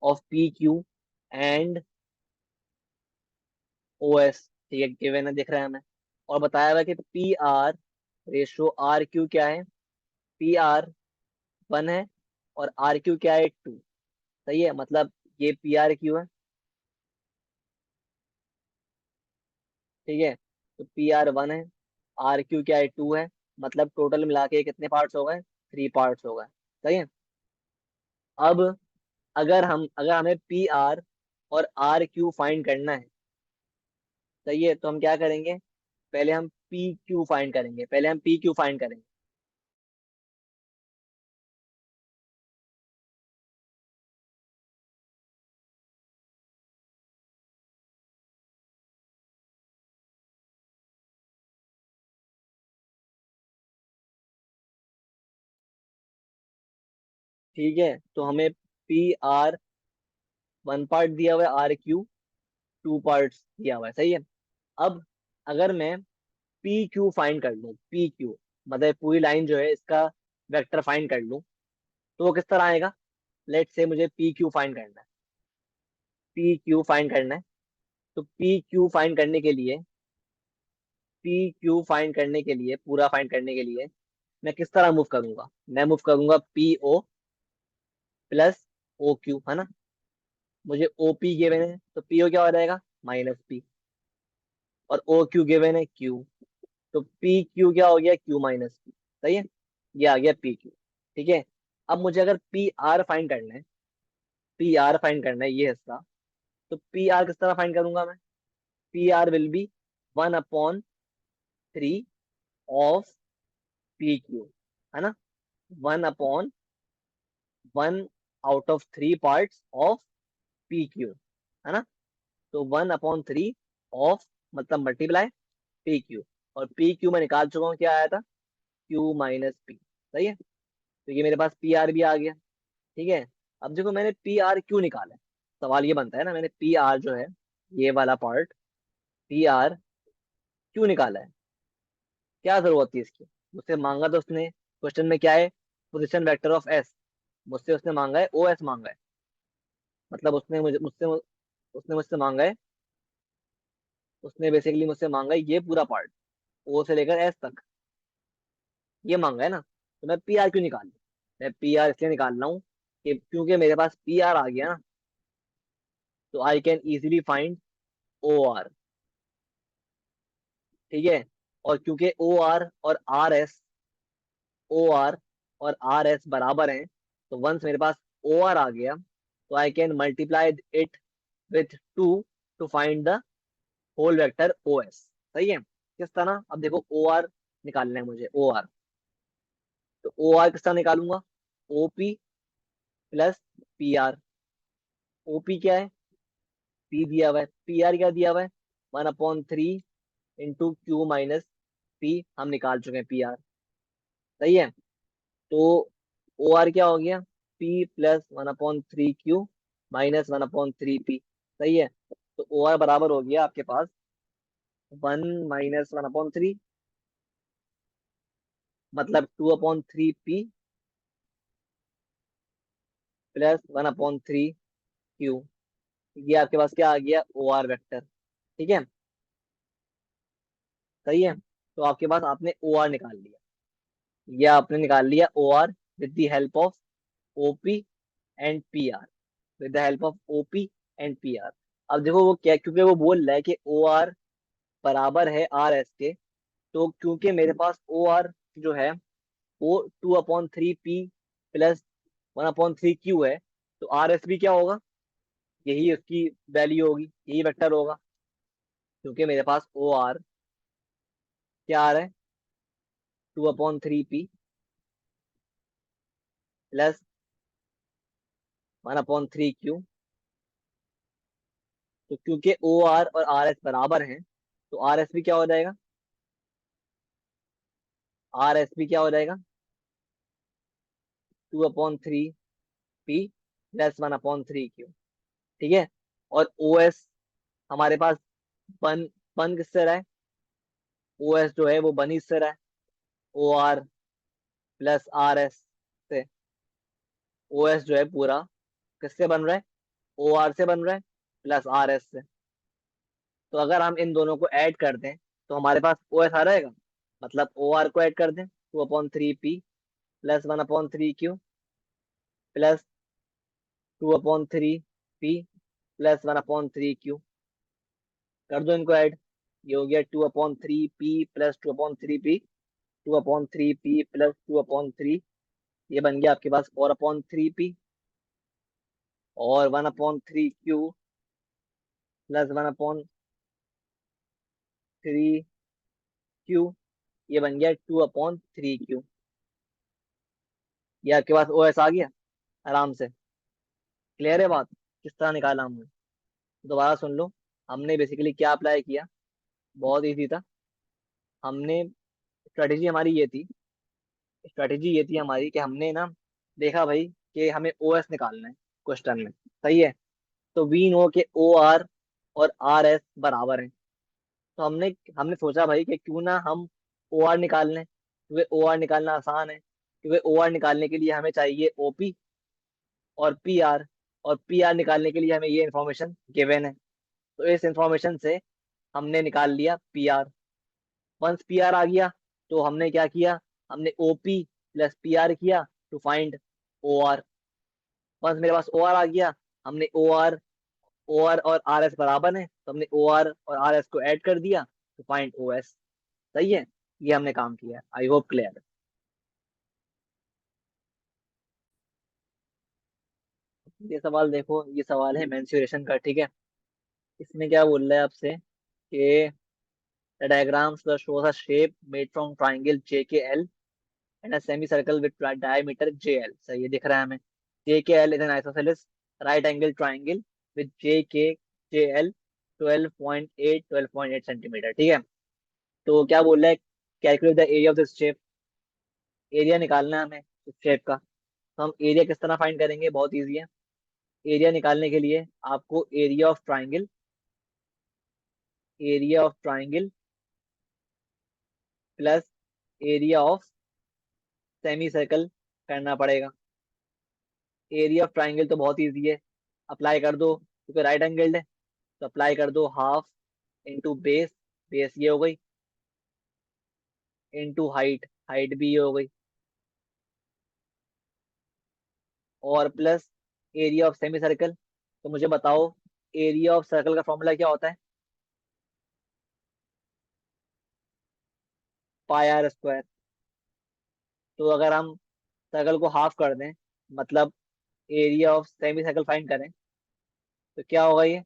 of P Q and O S, ठीक है, गिवन है, दिख रहा है हमें। और बताया हुआ है कि P R ratio R Q क्या है, पी आर 1 है और आर क्यू क्या है 2, सही है। मतलब ये पी आर क्यू है, ठीक है। तो पी आर 1 है, आर क्यू क्या है 2 है। मतलब टोटल मिला के कितने पार्ट्स हो गए, 3 पार्ट्स हो गए, सही है। अब अगर हमें पी आर और आर क्यू फाइंड करना है, सही है, तो हम क्या करेंगे, पहले हम पी क्यू फाइंड करेंगे, पहले हम पी क्यू फाइंड करेंगे। ठीक है, तो हमें पी आर 1 पार्ट दिया हुआ है, आर क्यू 2 पार्ट्स दिया हुआ है, सही है। अब अगर मैं पी क्यू फाइंड कर लूँ, पी क्यू मतलब पूरी लाइन जो है इसका वेक्टर फाइंड कर लूँ, तो वो किस तरह आएगा। लेट से मुझे पी क्यू फाइंड करना है, पी क्यू फाइंड करना है। तो पी क्यू फाइंड करने के लिए, पी क्यू फाइंड करने के लिए, पूरा फाइंड करने के लिए मैं किस तरह मूव करूंगा, मैं मूव करूंगा P O plus O Q, है ना। मुझे ओ पी गिवन है तो पी ओ क्या हो जाएगा, माइनस पी। और ओ क्यू गिवन है क्यू, तो पी क्यू क्या हो गया, क्यू माइनस पी, सही है। ये आ गया पी क्यू, ठीक है। अब मुझे अगर पी आर फाइंड करना है, पी आर फाइंड करना है ये हिस्सा, तो पी आर किस तरह फाइंड करूंगा मैं, P R will be 1/3 of P Q, है ना। 1/1 पार्ट्स ऑफ पी क्यू, है ना। तो 1/3 ऑफ मतलब मल्टीप्लाई पी क्यू। और पी क्यू में निकाल चुका हूँ, क्या आया था, क्यू माइनस पी, सही है। तो ये मेरे पास पी आर भी आ गया, ठीक है। अब देखो मैंने पी आर क्यों निकाला है, सवाल ये बनता है ना, मैंने पी आर जो है ये वाला पार्ट पी आर क्यों निकाला है, क्या जरूरत थी इसकी। मुझसे मांगा तो उसने क्वेश्चन में क्या है, पोजीशन वेक्टर ऑफ एस। मुझसे उसने मांगा है ओ एस मांगा है, मतलब उसने मुझसे मांगा है, उसने बेसिकली मुझसे मांगा है ये पूरा पार्ट, ओ से लेकर एस तक, ये मांगा है ना। तो मैं पी आर क्यों निकाल लूं, मैं पी आर इसलिए निकाल रहा हूँ कि क्योंकि मेरे पास पी आर आ गया ना, तो I can easily find O R, ठीक है। और क्योंकि ओ आर और आर एस, ओ आर और आर एस बराबर हैं, तो वंस मेरे पास ओ आर आ गया, तो I can multiply it with 2 to find the whole vector O S, सही है। किस तरह, अब देखो ओ आर निकालना है मुझे, ओ आर। तो ओ आर किस तरह निकालूंगा, O P plus P R. O P क्या है, पी दिया हुआ है, पी आर क्या दिया हुआ है, 1/3 इंटू क्यू माइनस पी, हम निकाल चुके हैं पी आर, सही है। तो ओ आर क्या हो गया, P plus 1/3 Q minus 1/3 P, सही है। तो ओ आर बराबर हो गया आपके पास 1 - 1/3, मतलब 2/3 पी प्लस 1/3 क्यू। ये आपके पास क्या आ गया, ओ आर वेक्टर, ठीक है, सही है। तो आपके पास आपने ओ आर निकाल लिया, ये आपने निकाल लिया O R with the help of OP and P R, with the help of OP and P R. अब देखो वो क्या, क्योंकि वो बोल रहा है कि ओ आर बराबर है आर एस के, तो क्योंकि मेरे पास ओ आर जो है वो 2/3 पी प्लस 1/3 क्यू है, तो आर एस भी क्या होगा, यही उसकी वैल्यू होगी, यही वेक्टर होगा। क्योंकि मेरे पास ओ आर क्या आ रहा है, 2/3 पी प्लस 1/3 क्यू। तो क्योंकि ओ आर और आर एस बराबर हैं, तो आर एस भी क्या हो जाएगा, आर एस भी क्या हो जाएगा, 2/3 पी प्लस 1/3 क्यू। ठीक है। और ओ एस हमारे पास बन बन किससे रहा है? ओ एस जो है वो बन ही इससे रहा है, O R plus R S से। ओ एस जो है पूरा किससे बन रहा है? ओ आर से बन रहा है प्लस आर एस से। तो अगर हम इन दोनों को ऐड कर दें तो हमारे पास ओ एस आ रहेगा। मतलब ओ आर को ऐड कर दें, 2/3 P plus 1/3 Q plus 2/3 P plus 1/3 Q. कर दो इनको ऐड। ये हो गया 2/3 P plus 2/3 P, 2/3 P plus 2/3। ये बन गया आपके पास 4/3 पी और 1/3 क्यू प्लस 1/3 क्यू। ये बन गया 2/3 क्यू। ये आपके पास ओ एस आ गया आराम से। क्लियर है बात? किस तरह निकाला हमने? दोबारा सुन लो। हमने बेसिकली क्या अप्लाई किया? बहुत इजी था। हमने स्ट्रेटेजी हमारी ये थी, स्ट्रेटेजी ये थी हमारी कि हमने ना देखा भाई कि हमें ओ एस निकालना है क्वेश्चन में। सही है। तो वी नो के ओ आर और आर एस बराबर हैं। तो हमने हमने सोचा भाई कि क्यों ना हम ओ आर निकाल लें, क्योंकि ओ आर निकालना आसान है। क्योंकि ओ आर निकालने के लिए हमें चाहिए ओपी और पी आर, और पी आर निकालने के लिए हमें ये इन्फॉर्मेशन गिवन है। तो इस इंफॉर्मेशन से हमने निकाल लिया P R. Once P R आ गया तो हमने क्या किया? हमने ओपी प्लस पी आर किया to find O R. Once मेरे पास ओ आर आ गया, हमने ओ आर और आर एस बराबर है तो हमने ओ आर और आर एस को ऐड कर दिया टू फाइंड ओ एस। सही है। ये हमने काम किया। आई होप क्लियर है। ये सवाल देखो, ये सवाल है मेंसुरेशन का। ठीक है। इसमें क्या बोल रहा है आपसे कि the diagrams shows a shape made from triangle JKL and a semicircle with diameter JL। सही है, दिख रहा है हमें। JKL is an isosceles right angle triangle with JKJL 12.8 centimetre. ठीक है। तो क्या बोल रहा है? Calculate the area of this shape. Area निकालना है हमें इस शेप का। तो हम एरिया किस तरह फाइंड करेंगे? बहुत इजी है। एरिया निकालने के लिए आपको area of triangle plus area of semi circle करना पड़ेगा। एरिया ऑफ ट्राइंगल तो बहुत इजी है, अप्लाई कर दो क्योंकि राइट एंगल्ड है। तो अप्लाई कर दो हाफ इंटू बेस, बेस ये हो गई, इंटू हाइट, हाइट भी ये हो गई, और plus area of semi circle. तो मुझे बताओ एरिया ऑफ सर्कल का फॉर्मूला क्या होता है? पाई आर स्क्वायर। तो अगर हम सर्कल को हाफ कर दें, मतलब area of semi circle find करें, तो क्या होगा ये?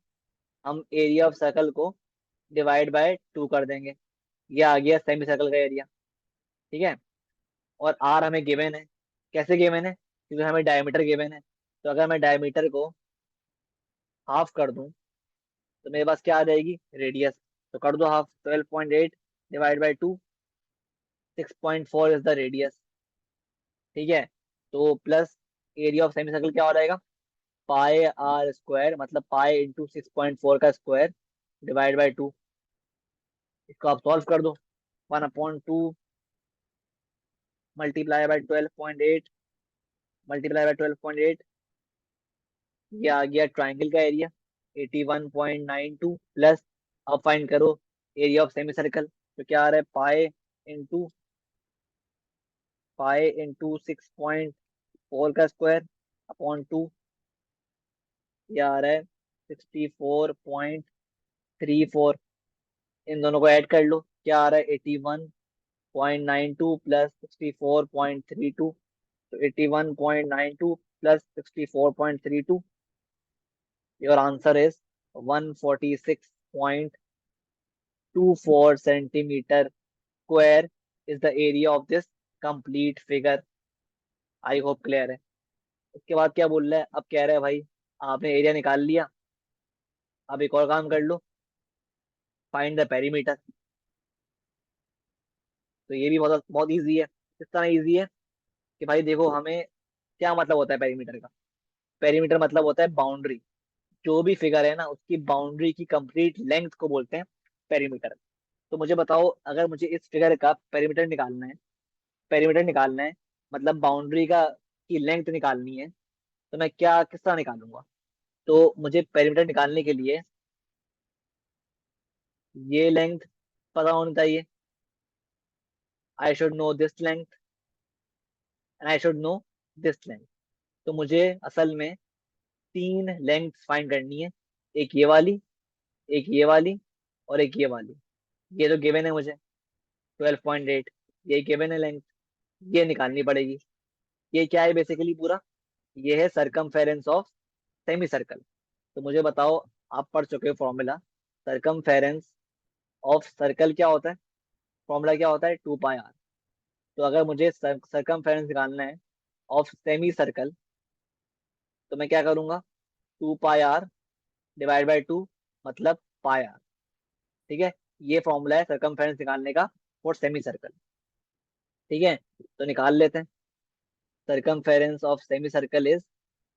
हम एरिया ऑफ सर्कल को डिवाइड बाय 2 कर देंगे। ये आ गया सेमी सर्कल का एरिया। ठीक है। और आर हमें गिवन है। कैसे गिवन है? क्योंकि हमें डायमीटर गिवन है। तो अगर मैं डायमीटर को हाफ कर दूं तो मेरे पास क्या आ जाएगी? रेडियस। तो कर दो half, 12.8 divide by 2, 6.4 is the radius. ठीक है। तो plus area of semi circle क्या हो जाएगा? पाई आर स्क्वायर, मतलब पाई इंटू 6.4 का स्क्वायर डिवाइड बाई 2। इसको आप सॉल्व कर दो। 1/2 मल्टीप्लाई बाई 12.8, मल्टीप्लाई बाई 12.8। ये आ गया ट्राइंगल का एरिया 81.92 प्लस, अब फाइंड करो एरिया ऑफ सेमी सर्कल। तो क्या आ रहा है? इंटू पाई इंटू 6.4 का स्क्वायर अपॉन 2। ये आ रहा है 64.34। इन दोनों को ऐड कर लो, क्या आ रहा है? 81.92 प्लस 64.32। तो 81.92 plus 64.32, your answer is 146.24 centimetre square is the area of this complete figure. I hope clear है। उसके बाद क्या बोल रहा है? अब कह रहा है भाई आपने एरिया निकाल लिया, अब एक और काम कर लो, फाइंड द पेरीमीटर। तो ये भी बहुत बहुत ईजी है। किस तरह ईजी है कि भाई देखो हमें क्या मतलब होता है पेरीमीटर का? पेरीमीटर मतलब होता है बाउंड्री, जो भी फिगर है ना उसकी बाउंड्री की कंप्लीट लेंथ को बोलते हैं पेरीमीटर। तो मुझे बताओ, अगर मुझे इस फिगर का पेरीमीटर निकालना है, पेरीमीटर निकालना है मतलब बाउंड्री का की लेंथ निकालनी है, तो मैं क्या किस तरह निकालूंगा? तो मुझे पेरीमीटर निकालने के लिए ये लेंथ पता होनी चाहिए। I should know this length and I should know this length. तो मुझे असल में तीन लेंथ फाइंड करनी है, एक ये वाली, एक ये वाली, और एक ये वाली। ये तो गिवन है मुझे 12.8, ये गिवन है लेंथ, ये निकालनी पड़ेगी। ये क्या है बेसिकली पूरा? ये है सरकमफेरेंस ऑफ सेमी सर्कल। तो मुझे बताओ, आप पढ़ चुके हो फॉर्मूला, सरकमफेरेंस ऑफ सर्कल क्या होता है? फॉर्मूला क्या होता है? 2 पाई आर। तो अगर मुझे सरकमफेरेंस निकालना है ऑफ सेमी सर्कल, तो मैं क्या करूंगा? 2 पाई आर डिवाइड बाई 2, मतलब पाई आर। ठीक है, ये फॉर्मूला है सरकमफेरेंस निकालने का फॉर सेमी सर्कल। ठीक है, तो निकाल लेते हैं। Circumference of semicircle is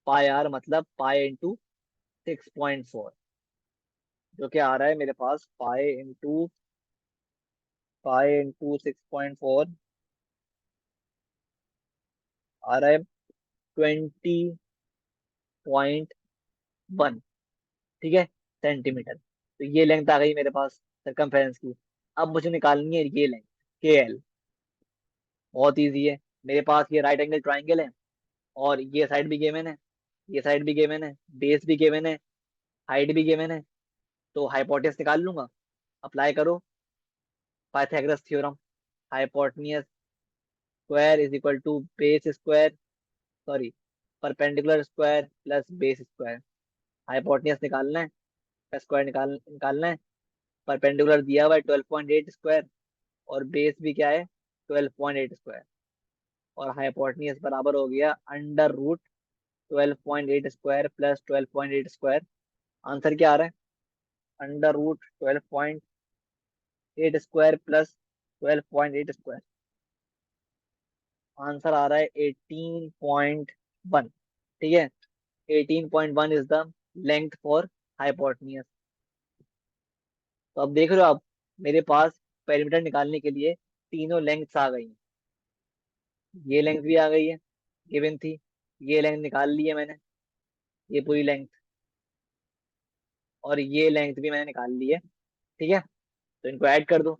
pi r, मतलब पाई इंटू 6.4, जो कि आ रहा है मेरे पास पाई इंटू 6.4 आ रहा है 20.1। ठीक है, सेंटीमीटर। तो ये लेंथ आ गई मेरे पास सरकमफेरेंस की। अब मुझे निकालनी है ये लेंथ के एल। बहुत इजी है, मेरे पास ये राइट एंगल ट्राइंगल है, और ये साइड भी गिवन है, ये साइड भी गिवन है, बेस भी गिवन है, हाइट भी गिवन है। तो हाइपोटेनस निकाल लूंगा। अप्लाई करो Pythagoras theorem. Hypotenuse square is equal to base square, sorry, perpendicular square plus base square. Hypotenuse निकालना है, स्क्वायर निकालना है। परपेंडिकुलर दिया हुआ है 12.8 स्क्वायर, और बेस भी क्या है? 12.8 स्क्वायर। और हाइपोटेनियस बराबर हो गया under root 12.8 square plus 12.8 square. Answer क्या आ रहा है? Under root 12.8 square plus 12.8 square. Answer आ रहा है 18.1। ठीक है, 18.1 is the length for hypotenuse. तो अब देख रहे हो आप, मेरे पास पेरीमीटर निकालने के लिए तीनों लेंथ्स आ गई हैं। ये लेंथ भी आ गई है, गिवन थी। ये लेंथ निकाल ली है मैंने, ये पूरी लेंथ, और ये लेंथ भी मैंने निकाल ली है। ठीक है, तो इनको ऐड कर दो।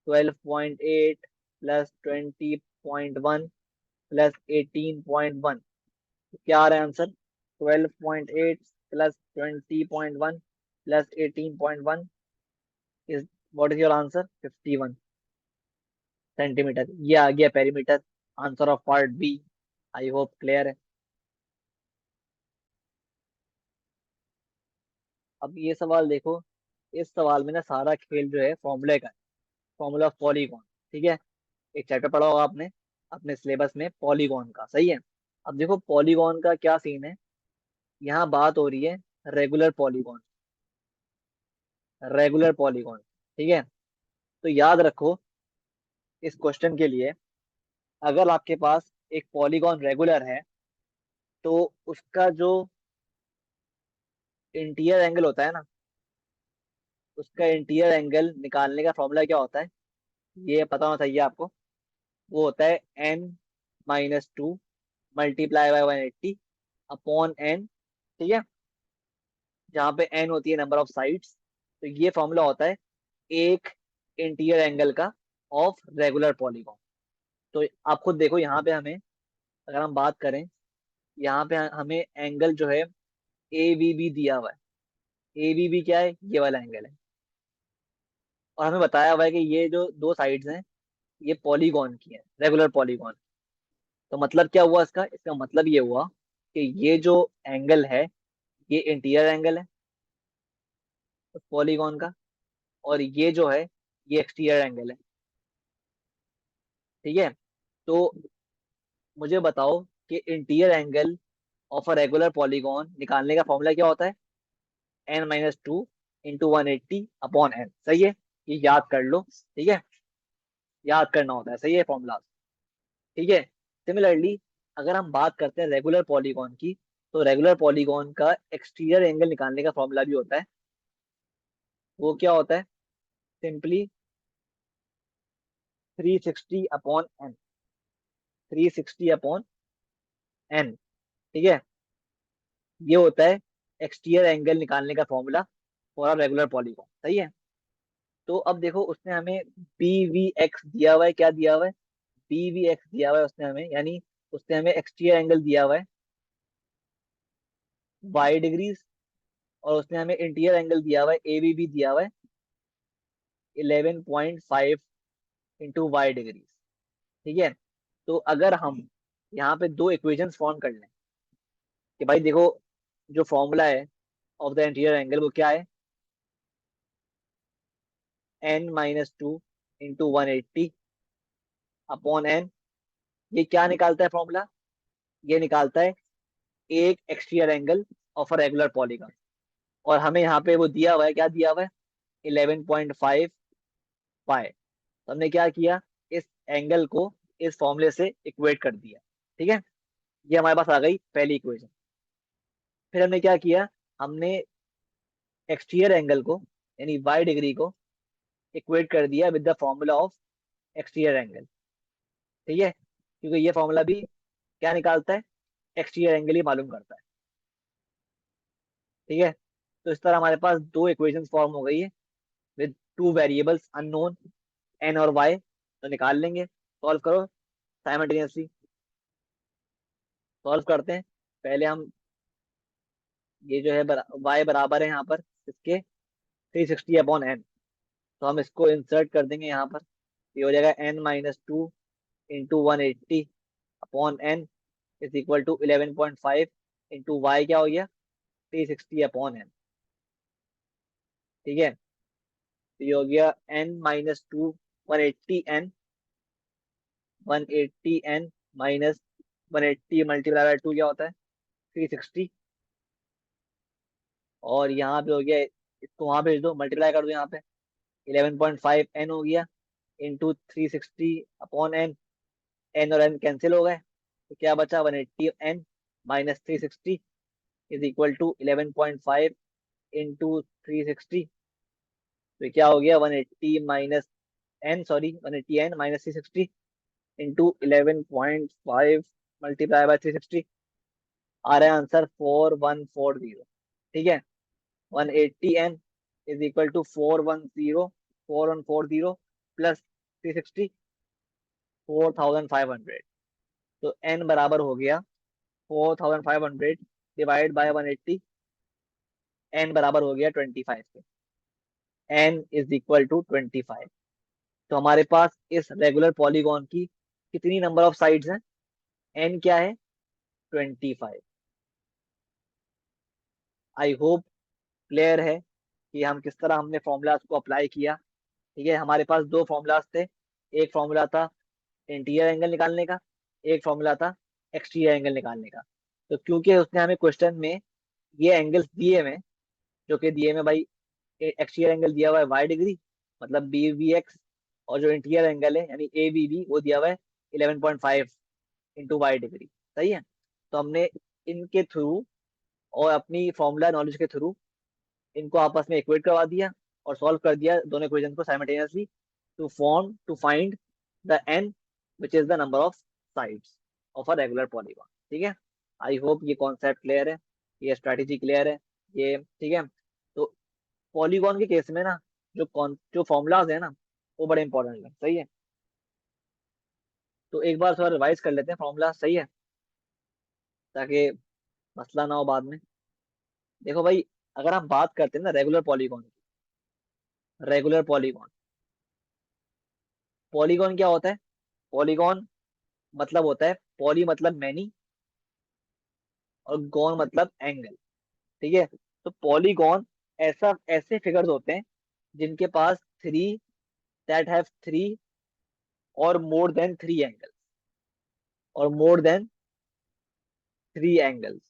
12.8 प्लस 20.1 प्लस 18.1, क्या आ रहा है answer? 12.8 plus 20.1 plus 18.1 is, what is your answer? 51 centimetre. ये आ गया perimeter. Answer of part B. I hope clear है। अब ये सवाल देखो, इस सवाल में ना सारा खेल जो है फॉर्मूले का है, फॉर्मूला ऑफ पॉलीगॉन। ठीक है, एक चैप्टर पढ़ा होगा आपने अपने सिलेबस में पॉलीगॉन का, सही है। अब देखो पॉलीगॉन का क्या सीन है, यहाँ बात हो रही है रेगुलर पॉलीगॉन, रेगुलर पॉलीगॉन। ठीक है, तो याद रखो इस क्वेश्चन के लिए, अगर आपके पास एक पॉलीगॉन रेगुलर है, तो उसका जो इंटीरियर एंगल होता है ना, उसका इंटीरियर एंगल निकालने का फॉर्मूला क्या होता है? ये पता होना चाहिए आपको। वो होता है n-2 multiply by 180 upon n। ठीक है, जहाँ पे n होती है नंबर ऑफ साइड्स। तो ये फॉर्मूला होता है एक इंटीरियर एंगल का ऑफ रेगुलर पॉलीगॉन। तो आप खुद देखो यहाँ पे हमें, अगर हम बात करें, यहाँ पे हमें एंगल जो है ए बी बी दिया हुआ है। ए बी बी क्या है? ये वाला एंगल है। और हमें बताया हुआ है कि ये जो दो साइड्स हैं, ये पॉलीगॉन की है, रेगुलर पॉलीगॉन। तो मतलब क्या हुआ इसका? इसका मतलब ये हुआ कि ये जो एंगल है, ये इंटीरियर एंगल है उस पॉलीगॉन का, और ये जो है ये एक्सटीरियर एंगल है। ठीक है, तो मुझे बताओ कि interior angle of a regular polygon निकालने का फॉर्मूला क्या होता है? n-2 into 180 upon n। सही है, ये याद कर लो। ठीक है, याद करना होता है, सही है फॉर्मूला। ठीक है, सिमिलरली अगर हम बात करते हैं रेगुलर पॉलीगॉन की, तो रेगुलर पॉलीगॉन का एक्सटीरियर एंगल निकालने का फॉर्मूला भी होता है। वो क्या होता है? Simply 360 upon n. 360 upon n. ठीक है, ये होता है एक्सटीरियर एंगल निकालने का formula for a regular polygon. सही है। तो अब देखो, उसने हमें बी वी एक्स दिया हुआ है। क्या दिया हुआ है? बी वी एक्स दिया हुआ है उसने हमें, यानी उसने हमें एक्सटीरियर एंगल दिया हुआ है y डिग्रीज, और उसने हमें इंटीरियर एंगल दिया हुआ है ए बी भी दिया हुआ है 11.5 इंटू y डिग्रीज। ठीक है। तो अगर हम यहाँ पे दो इक्वेशंस फॉर्म कर लें कि भाई देखो, जो फॉर्मूला है ऑफ द इंटीरियर एंगल वो क्या है? n-2 into 180 upon n। ये क्या निकालता है फॉर्मूला? ये निकालता है एक exterior angle of a regular polygon. और हमें यहाँ पे वो दिया हुआ है, क्या दिया हुआ है? 11.5 पाई। तो हमने क्या किया, इस एंगल को इस फॉर्मूले से इक्वेट कर दिया। ठीक है, ये हमारे पास आ गई पहली इक्वेशन। फिर हमने क्या किया, हमने एक्सटीरियर एंगल को यानी y डिग्री को इक्वेट कर दिया with the formula of exterior angle. ठीक है, क्योंकि ये फॉर्मूला भी क्या निकालता है? एक्सटीरियर एंगल ही मालूम करता है। ठीक है, तो इस तरह हमारे पास दो इक्वेशंस फॉर्म हो गई है with two variables unknown, n और वाई। तो निकाल लेंगे, सॉल्व करो साइमल्टेनियसली। सॉल्व करते हैं। पहले हम ये जो है वाई बराबर है यहाँ पर इसके 360 अपॉन एन। तो हम इसको इंसर्ट कर देंगे यहाँ पर। ये हो जाएगा n-2 into 180 upon n is equal to 11.5 into y क्या हो गया? 360 अपॉन एन। ठीक है, तो ये हो गया n-2 180n। 180n minus 180 multiply by 2 क्या होता है? 360। और यहाँ पे हो गया, इसको वहां भेज दो, मल्टीप्लाई कर दो यहाँ पे। 11.5 n हो गया इंटू 360 अपॉन एन। एन और एन कैंसिल हो गए, तो क्या बचा? 180n minus 360 is equal to 11.5 into 360। तो क्या हो गया? 180 minus n, sorry 180n minus 360 into 11.5 multiply by 360। आ रहा है आंसर 4140। ठीक है, 180n is equal to 4140 plus 360 4500। तो n बराबर हो गया 4500 डिवाइड बाय 180। n बराबर हो गया 25 के। n is equal to 25। तो हमारे पास इस रेगुलर पॉलीगॉन की कितनी नंबर ऑफ साइड्स हैं? n क्या है? 25। आई होप क्लियर है कि हम किस तरह हमने फॉर्मूलाज को अप्लाई किया। ठीक है, हमारे पास दो फॉर्मूलाज थे। एक फॉर्मूला था इंटीरियर एंगल निकालने का, एक फॉर्मूला था एक्सटीरियर एंगल निकालने का। तो क्योंकि उसने हमें क्वेश्चन में ये एंगल्स दिए हुए, जो कि दिए में भाई, एक्सटीरियर एंगल दिया हुआ है y डिग्री, मतलब बी वी एक्स, और जो इंटीरियर एंगल है यानी ए बी बी वो दिया हुआ है 11.5 इंटू y डिग्री। सही है। तो हमने इनके थ्रू और अपनी फॉर्मूला नॉलेज के थ्रू इनको आपस में इक्वेट करवा दिया और सॉल्व कर दिया दोनों इक्वेशन को simultaneously to find the n which is the number of sides of a regular polygon. ठीक है, आई होप ये कॉन्सेप्ट क्लियर है, ये स्ट्रेटेजी क्लियर है। ये ठीक है। तो पॉलीगॉन के केस में ना, जो फॉर्मूलाज है ना, वो बड़े इंपॉर्टेंट है। सही है, तो एक बार थोड़ा रिवाइज कर लेते हैं फॉर्मूला। सही है, ताकि मसला ना हो बाद में। देखो भाई, अगर हम बात करते हैं ना रेगुलर पॉलीगॉन की, रेगुलर पॉलीगॉन, पॉलीगॉन क्या होता है? पॉलीगॉन मतलब होता है, पॉली मतलब मैनी और गॉन मतलब एंगल। ठीक है, तो पॉलीगॉन ऐसा ऐसे फिगर्स होते हैं जिनके पास थ्री दैट हैव थ्री और मोर देन थ्री एंगल्स, और मोर देन थ्री एंगल्स।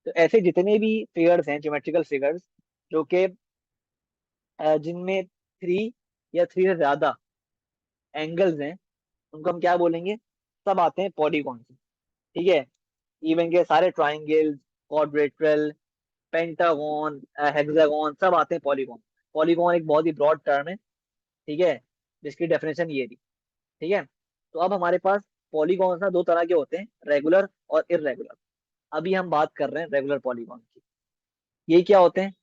तो ऐसे जितने भी फिगर्स हैं, ज्योमेट्रिकल फिगर्स, जो कि जिनमें थ्री या थ्री से ज्यादा एंगल्स हैं, उनको हम क्या बोलेंगे? सब आते हैं पॉलीगॉन से। ठीक है, इवन के सारे ट्राइंगल्स क्वाड्रेट्रल, पेंटागन, हेक्सागन, सब आते हैं पॉलीगॉन। पॉलीगॉन एक बहुत ही ब्रॉड टर्म है, ठीक है, जिसकी डेफिनेशन ये थी। ठीक है, तो अब हमारे पास पॉलीगॉन ना दो तरह के होते हैं, रेगुलर और इरेगुलर। अभी हम बात कर रहे हैं रेगुलर पॉलीगॉन की। ये क्या होते हैं?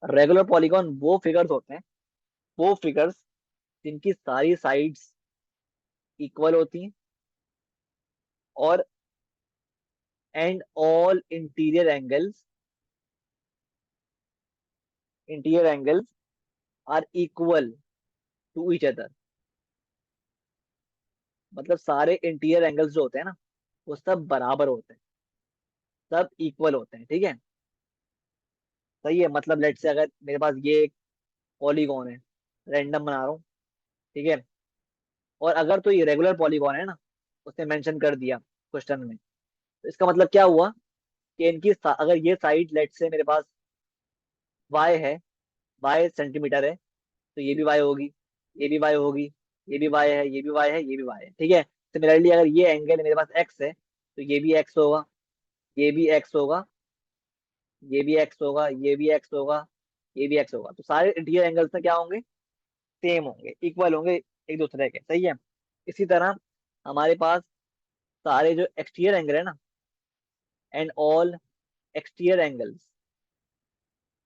रेगुलर पॉलीगॉन वो फिगर्स होते हैं, वो फिगर्स जिनकी सारी साइड्स इक्वल होती हैं, और and all interior angles are equal to each other. मतलब सारे इंटीरियर एंगल्स जो होते हैं ना, वो सब बराबर होते हैं, सब इक्वल होते हैं। ठीक है, सही है। मतलब लेट से अगर मेरे पास ये एक पॉलीगॉन है, रैंडम बना रहा हूँ, ठीक है, और अगर तो ये रेगुलर पॉलीगॉन है ना, उसने मेंशन कर दिया क्वेश्चन में, तो इसका मतलब क्या हुआ कि अगर ये साइड लेट से मेरे पास y है, y सेंटीमीटर है, तो ये भी y होगी, ये भी y होगी, ये भी y है, ये भी y है, ये भी y है। ठीक है, सिमिलरली अगर ये एंगल मेरे पास x है, तो ये भी x होगा, ये भी x होगा, ये भी x होगा, ये भी x होगा, ये भी x होगा। तो सारे इंटीरियर एंगल्स में क्या होंगे? सेम होंगे, इक्वल होंगे एक दूसरे के। सही है। इसी तरह हमारे पास सारे जो एक्सटीरियर एंगल है ना, and all exterior angles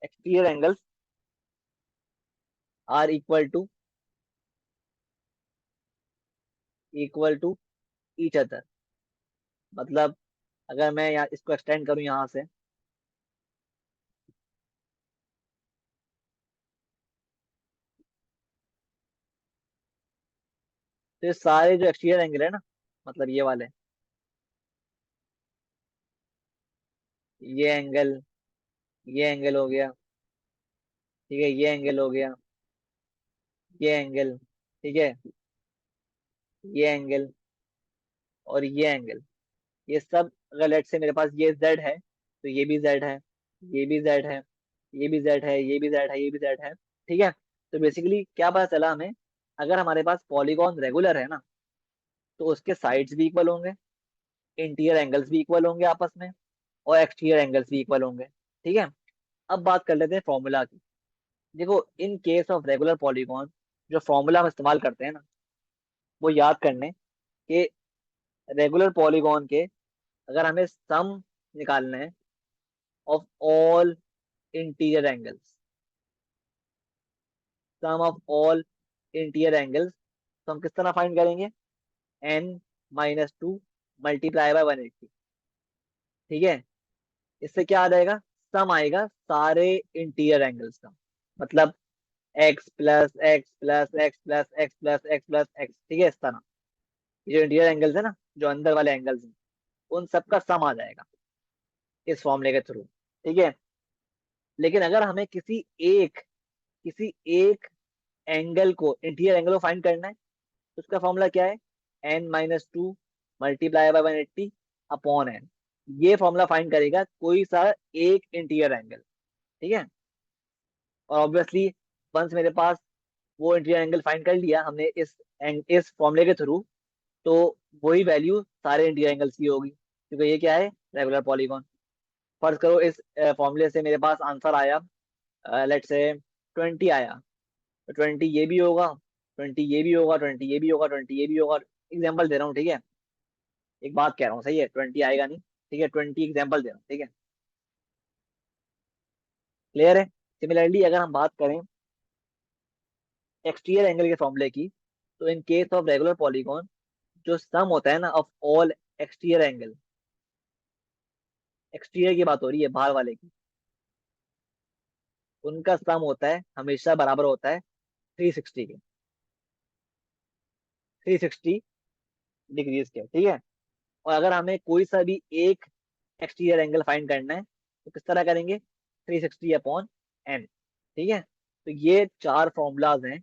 exterior angles are equal to each other. मतलब अगर मैं यहाँ इसको एक्सटेंड करूँ यहाँ से, तो ये सारे जो एक्सटीरियर एंगल है ना, मतलब ये एंगल ये एंगल हो गया, ठीक है, ये एंगल हो गया, ये एंगल, ठीक है, ये एंगल और ये एंगल, ये सब अगर लेट से मेरे पास ये z है, तो ये भी z है, ये भी z है, ये भी z है, ये भी z है, ये भी z है। ठीक है, तो बेसिकली क्या पता चला हमें? अगर हमारे पास पॉलीगॉन रेगुलर है ना, तो उसके साइड्स भी इक्वल होंगे, इंटीरियर एंगल्स भी इक्वल होंगे आपस में, और एक्सटीरियर एंगल्स भी इक्वल होंगे। ठीक है, अब बात कर लेते हैं फॉर्मूला की। देखो, in case of regular polygon जो फॉर्मूला हम इस्तेमाल करते हैं ना, वो याद करने कि रेगुलर पॉलीगॉन के अगर हमें सम निकालना है of all interior angles, sum of all interior angles, तो हम किस तरह फाइंड करेंगे? n-2 multiply by 180। ठीक है, इससे क्या आ जाएगा? सम आएगा सारे इंटीरियर एंगल्स का। मतलब x plus x plus x plus x plus x plus x. ठीक है, इस तरह ये जो इंटीरियर एंगल्स है ना, जो अंदर वाले एंगल्स हैं, उन सबका सम आ जाएगा इस फॉर्मूले के थ्रू। ठीक है, लेकिन अगर हमें किसी एक एंगल को, इंटीरियर एंगल को फाइंड करना है, तो उसका फॉर्मूला क्या है? n-2 multiply by 180 upon n। ये फॉर्मूला फाइंड करेगा कोई सा एक इंटीरियर एंगल। ठीक है, और ऑब्वियसली वंस मेरे पास वो इंटीरियर एंगल फाइंड कर लिया हमने इस फॉर्मूले के थ्रू, तो वही वैल्यू सारे इंटीरियर एंगल्स की होगी, क्योंकि ये क्या है? Regular polygon. फर्ज करो इस फॉर्मूले से मेरे पास आंसर आया, लेट से 20 आया, तो 20 ये भी होगा, 20 ये भी होगा, 20 ये भी होगा, 20 ये भी होगा। एग्जाम्पल दे रहा हूँ, ठीक है, एक बात कह रहा हूँ, सही है, 20 आएगा नहीं, ठीक है, 20 एग्जाम्पल दे रहा हूँ, ठीक है, क्लियर है। सिमिलरली अगर हम बात करें एक्सटीरियर एंगल के फॉर्मूले की, तो in case of regular polygon जो सम होता है ना of all exterior angle, exterior की बात हो रही है, बाहर वाले की, उनका सम होता है हमेशा बराबर होता है 360 के, 360 डिग्रीज के। ठीक है, और अगर हमें कोई सा भी एक एक्सटीरियर एंगल फाइंड करना है, तो किस तरह करेंगे? 360 अपॉन n। ठीक है, तो ये चार फॉर्मूलाज हैं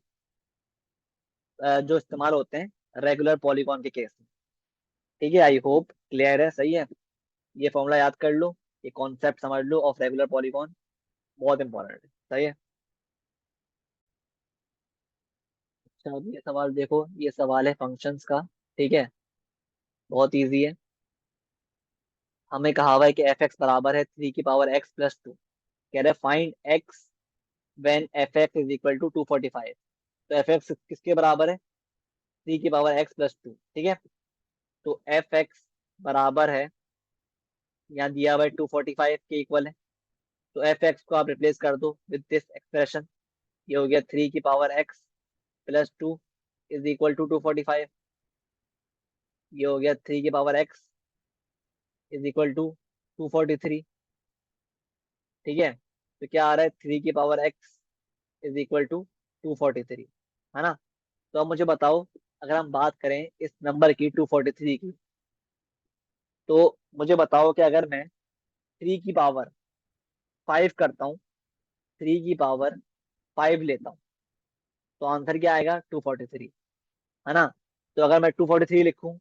जो इस्तेमाल होते हैं रेगुलर पॉलीगॉन के केस में। ठीक है, आई होप क्लियर है, सही है। ये फॉर्मूला याद कर लो, ये कॉन्सेप्ट समझ लो ऑफ रेगुलर पॉलीगॉन, बहुत इंपॉर्टेंट है। सही है। अच्छा, अब ये सवाल देखो, ये सवाल है फंक्शंस का। ठीक है, बहुत इजी है। हमें कहा हुआ है कि एफ एक्स बराबर है 3 की पावर x + 2। कह रहे find x when f x is equal to 245। तो एफ एक्स किसके बराबर है? 3 की पावर x + 2। ठीक है, तो एफ एक्स बराबर है, यहाँ दिया हुआ है 245 के इक्वल है। तो एफ एक्स को आप रिप्लेस कर दो विद दिस एक्सप्रेशन। ये हो गया 3 की power x + 2 is equal to 245। ये हो गया 3 की power x is equal to 243। ठीक है, तो क्या आ रहा है? 3 की power x is equal to 243, है ना? तो अब मुझे बताओ, अगर हम बात करें इस नंबर की 243 की, तो मुझे बताओ कि अगर मैं 3 की पावर 5 करता हूँ, 3 की पावर 5 लेता हूँ, तो आंसर क्या आएगा? 243, है ना? तो अगर मैं 243 लिखूं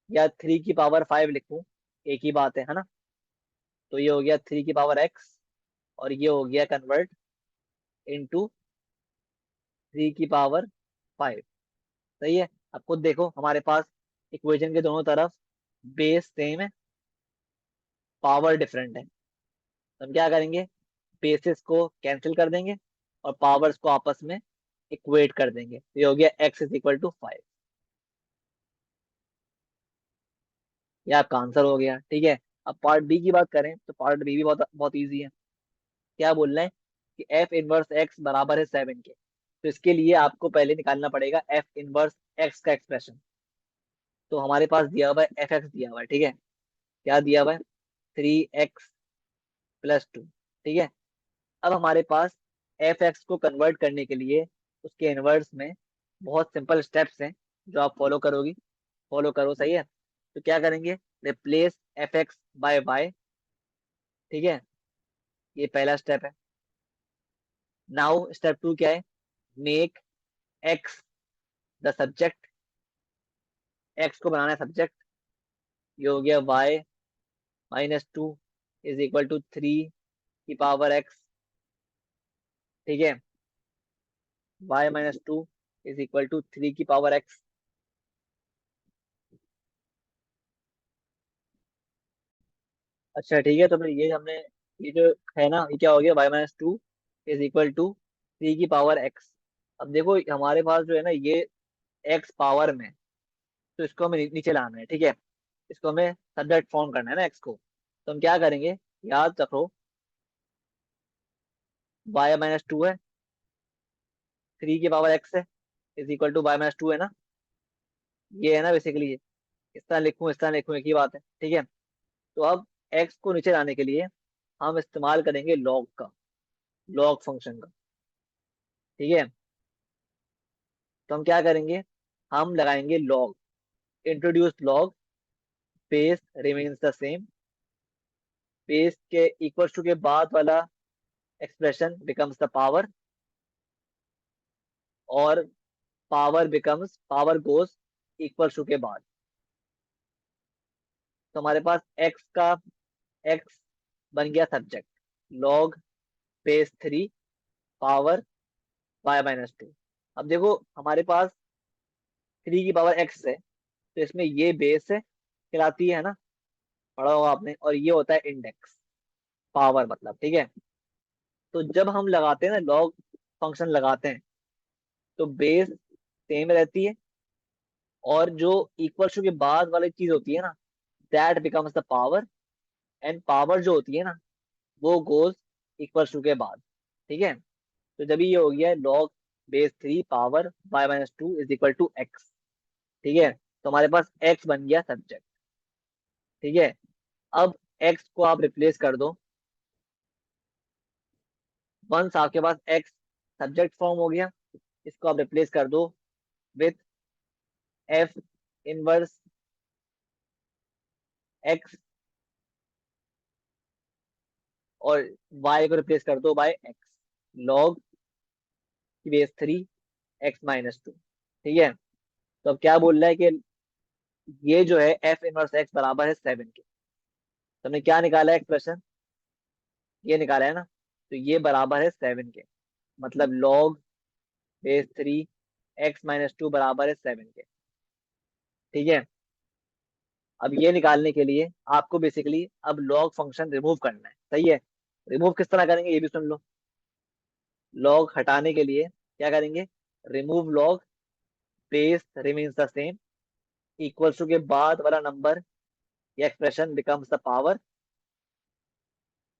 या 3 की पावर 5 लिखूं, एक ही बात है ना? तो ये हो गया 3 की पावर x, और ये हो गया कन्वर्ट इनटू 3 की पावर 5। सही है। अब खुद देखो, हमारे पास इक्वेशन के दोनों तरफ बेस सेम है, पावर डिफरेंट है। तो हम क्या करेंगे? बेसिस को कैंसिल कर देंगे और पावर्स को आपस में इक्वेट कर देंगे। तो ये हो गया x इज इक्वल टू 5। ये आपका आंसर हो गया। ठीक है, अब पार्ट बी की बात करें तो पार्ट बी भी बहुत बहुत ईजी है। क्या बोल रहे हैं कि एफ इनवर्स एक्स बराबर है 7 के। तो इसके लिए आपको पहले निकालना पड़ेगा एफ इनवर्स एक्स का एक्सप्रेशन। तो हमारे पास दिया हुआ है एफ एक्स दिया हुआ है। ठीक है, क्या दिया हुआ है? 3x + 2। ठीक है, अब हमारे पास एफ एक्स को कन्वर्ट करने के लिए उसके इनवर्स में बहुत सिंपल स्टेप्स हैं जो आप फॉलो करोगी। फॉलो करो, सही है। तो क्या करेंगे? Replace f x by y. ठीक है, ये पहला स्टेप है। नाउ स्टेप 2 क्या है? Make x the subject. X को बनाना है सब्जेक्ट। ये हो गया y - 2 इज इक्वल टू 3 की पावर x। ठीक है, y - 2 इज इक्वल टू 3 की पावर x। अच्छा ठीक है, तो फिर ये हमने, ये जो है ना, ये क्या हो गया? y - 2 इज इक्वल टू 3 की पावर x। अब देखो हमारे पास जो है ना, ये x पावर में, तो इसको हमें नीचे लाना है। ठीक है, इसको हमें सब्जेक्ट फॉर्म करना है ना x को। तो हम क्या करेंगे? याद रखो, y - 2 है, 3 की पावर x है, इज इक्वल टू y - 2 है ना। ये है ना बेसिकली, इस तरह लिखूं इस तरह लिखूं, एक ही बात है। ठीक है, तो अब x को नीचे लाने के लिए हम इस्तेमाल करेंगे लॉग का, लॉग फंक्शन का। ठीक है, तो हम क्या करेंगे? हम लगाएंगे log, introduce log, base remains the same. Base के इक्वल टू के बाद वाला एक्सप्रेशन बिकम्स द पावर, और पावर गोज इक्वल टू के बाद। तो हमारे पास x बन गया subject, log base 3 power y - 2। अब देखो हमारे पास 3 की पावर x है, तो इसमें ये बेस है कहलाती है ना, पढ़ा होगा आपने, और ये होता है इंडेक्स, पावर मतलब। ठीक है, तो जब हम लगाते हैं ना, लॉग फंक्शन लगाते हैं, तो बेस सेम रहती है, और जो इक्वल टू के बाद वाली चीज होती है ना, that becomes the power. And power जो होती है ना, वो गोज इक्वल टू के बाद। ठीक है, तो जब ये हो गया log base 3 power y - 2 is equal to x। ठीक है, तो हमारे पास x बन गया सब्जेक्ट। ठीक है, अब x को आप रिप्लेस कर दो। वंस आपके पास x सब्जेक्ट फॉर्म हो गया, इसको आप रिप्लेस कर दो विथ f इनवर्स x, और y को रिप्लेस कर दो बाय x, लॉग की बेस 3 x - 2। ठीक है, तो अब क्या बोल रहा है कि ये जो है f इनवर्स x बराबर है 7 के। तो हमने क्या निकाला है एक्सप्रेशन? ये निकाला है ना, तो ये बराबर है 7 के। मतलब लॉग बेस 3 x - 2 बराबर है 7 के। ठीक है, अब ये निकालने के लिए आपको बेसिकली अब लॉग फंक्शन रिमूव करना है, सही है। रिमूव किस तरह करेंगे ये भी सुन लो। लॉग हटाने के लिए क्या करेंगे, remove log, base remains the same, equals to के बाद वाला नंबर या expression becomes the power,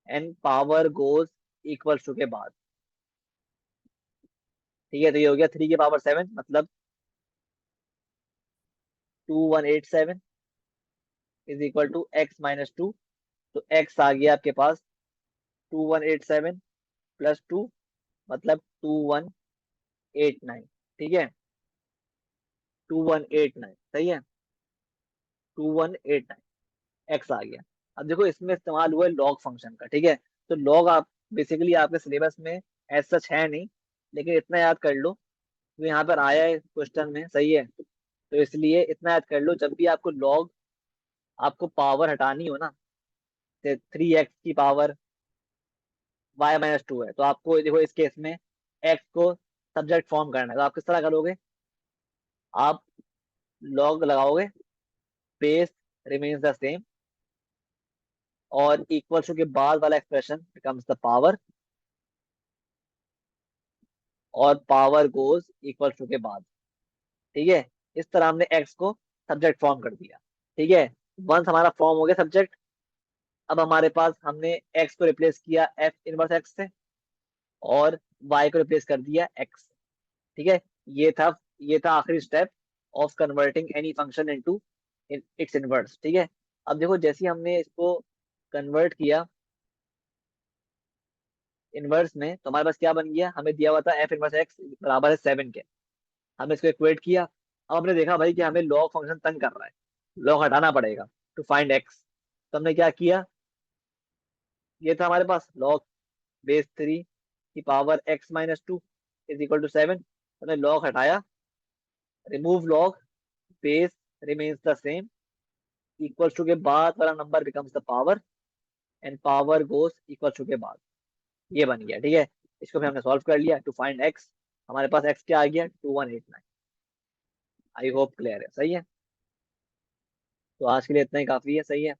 and power goes equals to के बाद। ठीक है, तो ये हो गया 3 की पावर 7 मतलब 2187 इज इक्वल टू x-2। तो x आ गया आपके पास 2187 प्लस 2 मतलब 2189। ठीक है, 2189 सही है, 2189 एक्स आ गया। अब देखो इसमें इस्तेमाल हुआ है लॉग फंक्शन का, ठीक है। तो लॉग आप बेसिकली आपके सिलेबस में एज सच है नहीं, लेकिन इतना याद कर लो, तो यहाँ पर आया है क्वेश्चन में, सही है। तो इसलिए इतना याद कर लो, जब भी आपको लॉग, आपको पावर हटानी हो ना, 3x की पावर y-2 है, तो आपको देखो इस केस में x को सब्जेक्ट फॉर्म करना है, तो आप किस तरह करोगे, आप लॉग लगाओगे, बेस रिमेन्स द सेम, और इक्वल टू के बाद वाला एक्सप्रेशन बिकम्स द पावर, और पावर गोज इक्वल टू के बाद। ठीक है, इस तरह हमने एक्स को सब्जेक्ट फॉर्म कर दिया। ठीक है, वंस हमारा फॉर्म हो गया सब्जेक्ट, अब हमारे पास हमने एक्स को रिप्लेस किया एफ इनवर्स एक्स से, और वाई को रिप्लेस कर दिया एक्स। ठीक है, ये था ये था आखिरी step of converting any function into its inverse. ठीक है, अब देखो जैसे ही हमने इसको कन्वर्ट किया इनवर्स में, तो हमारे पास क्या बन गया, हमें दिया हुआ था एफ इनवर्स एक्स बराबर है 7 के। हमने इसको इक्वेट किया। अब हमने देखा भाई कि हमें लॉग फंक्शन तंग कर रहा है, लॉग हटाना पड़ेगा टू फाइंड एक्स। तो हमने क्या किया, ये था हमारे पास लॉग बेस 3 की power x-2 is equal to 7। हमने लॉग हटाया, remove log, base remains the same, equal to के बाद वाला number becomes the power, and power goes equal to के बाद। ये बन गया। ठीक है, इसको भी हमने सॉल्व कर लिया टू फाइंड एक्स। हमारे पास एक्स क्या आ गया, 2189। आई होप क्लियर है, सही है। तो आज के लिए इतना ही काफी है, सही है।